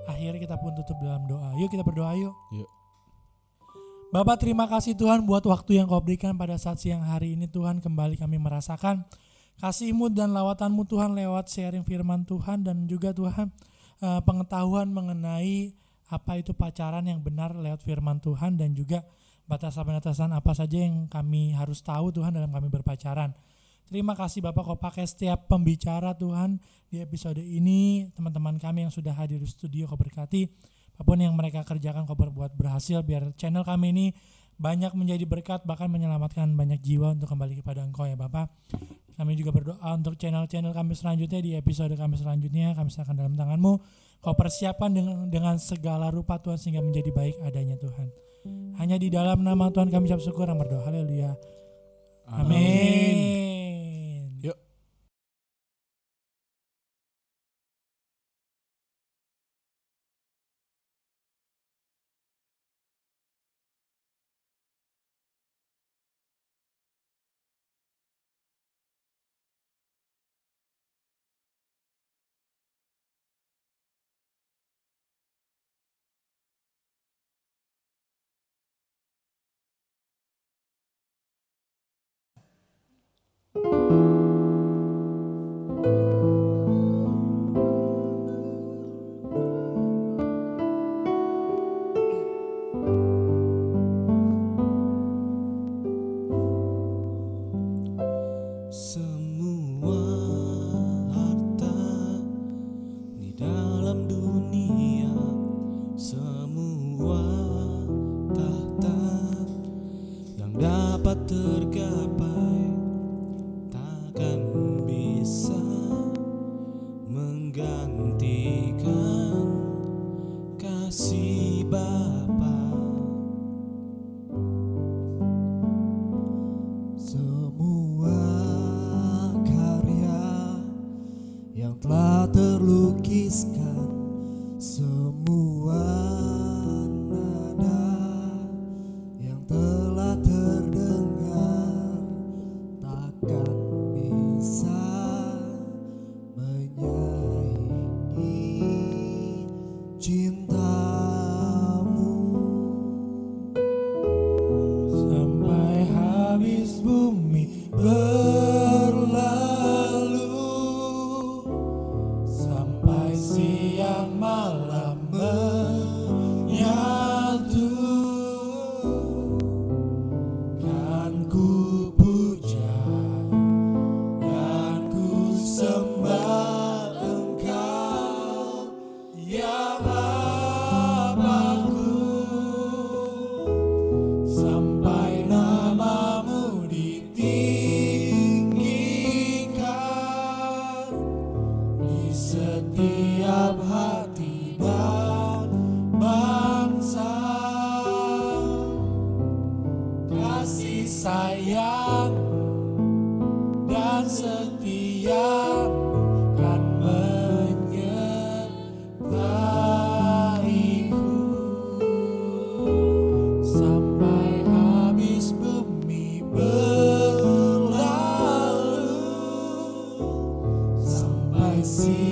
akhir kita pun tutup dalam doa. Yuk kita berdoa yuk. Yuk. Bapak, terima kasih Tuhan buat waktu yang Kau berikan pada saat siang hari ini Tuhan. Kembali kami merasakan kasih-Mu dan lawatan-Mu Tuhan lewat sharing firman Tuhan, dan juga Tuhan pengetahuan mengenai apa itu pacaran yang benar lewat firman Tuhan, dan juga batasan-batasan apa saja yang kami harus tahu Tuhan dalam kami berpacaran. Terima kasih Bapak, Kau pakai setiap pembicara Tuhan di episode ini. Teman-teman kami yang sudah hadir di studio Kau berkati. Apapun yang mereka kerjakan Kau berbuat berhasil, biar channel kami ini banyak menjadi berkat, bahkan menyelamatkan banyak jiwa untuk kembali kepada Engkau ya Bapak. Kami juga berdoa untuk channel-channel kami selanjutnya, di episode kami selanjutnya kami serahkan dalam tangan-Mu. Kau persiapkan dengan segala rupa Tuhan sehingga menjadi baik adanya Tuhan. Hanya di dalam nama Tuhan kami ucap syukur dan berdoa. Haleluya. Amin. Yuk. Semua harta di dalam dunia, semua tahta yang dapat tergapai takkan bisa menggantikan kasih Bapa. Semua karya yang telah terlukiskan, semua nada yang telah terdengar takkan bisa menyaingi cintamu. Sampai habis bumi berlalu, sampai siang malam menyatu, kan ku puja dan ku sembah Engkau ya Bapakku, sampai namamu ditinggikan di setiap hati dan bangsa. Kasih sayang dan setiamu kan menyertaiku sampai habis bumi berlalu, sampai siang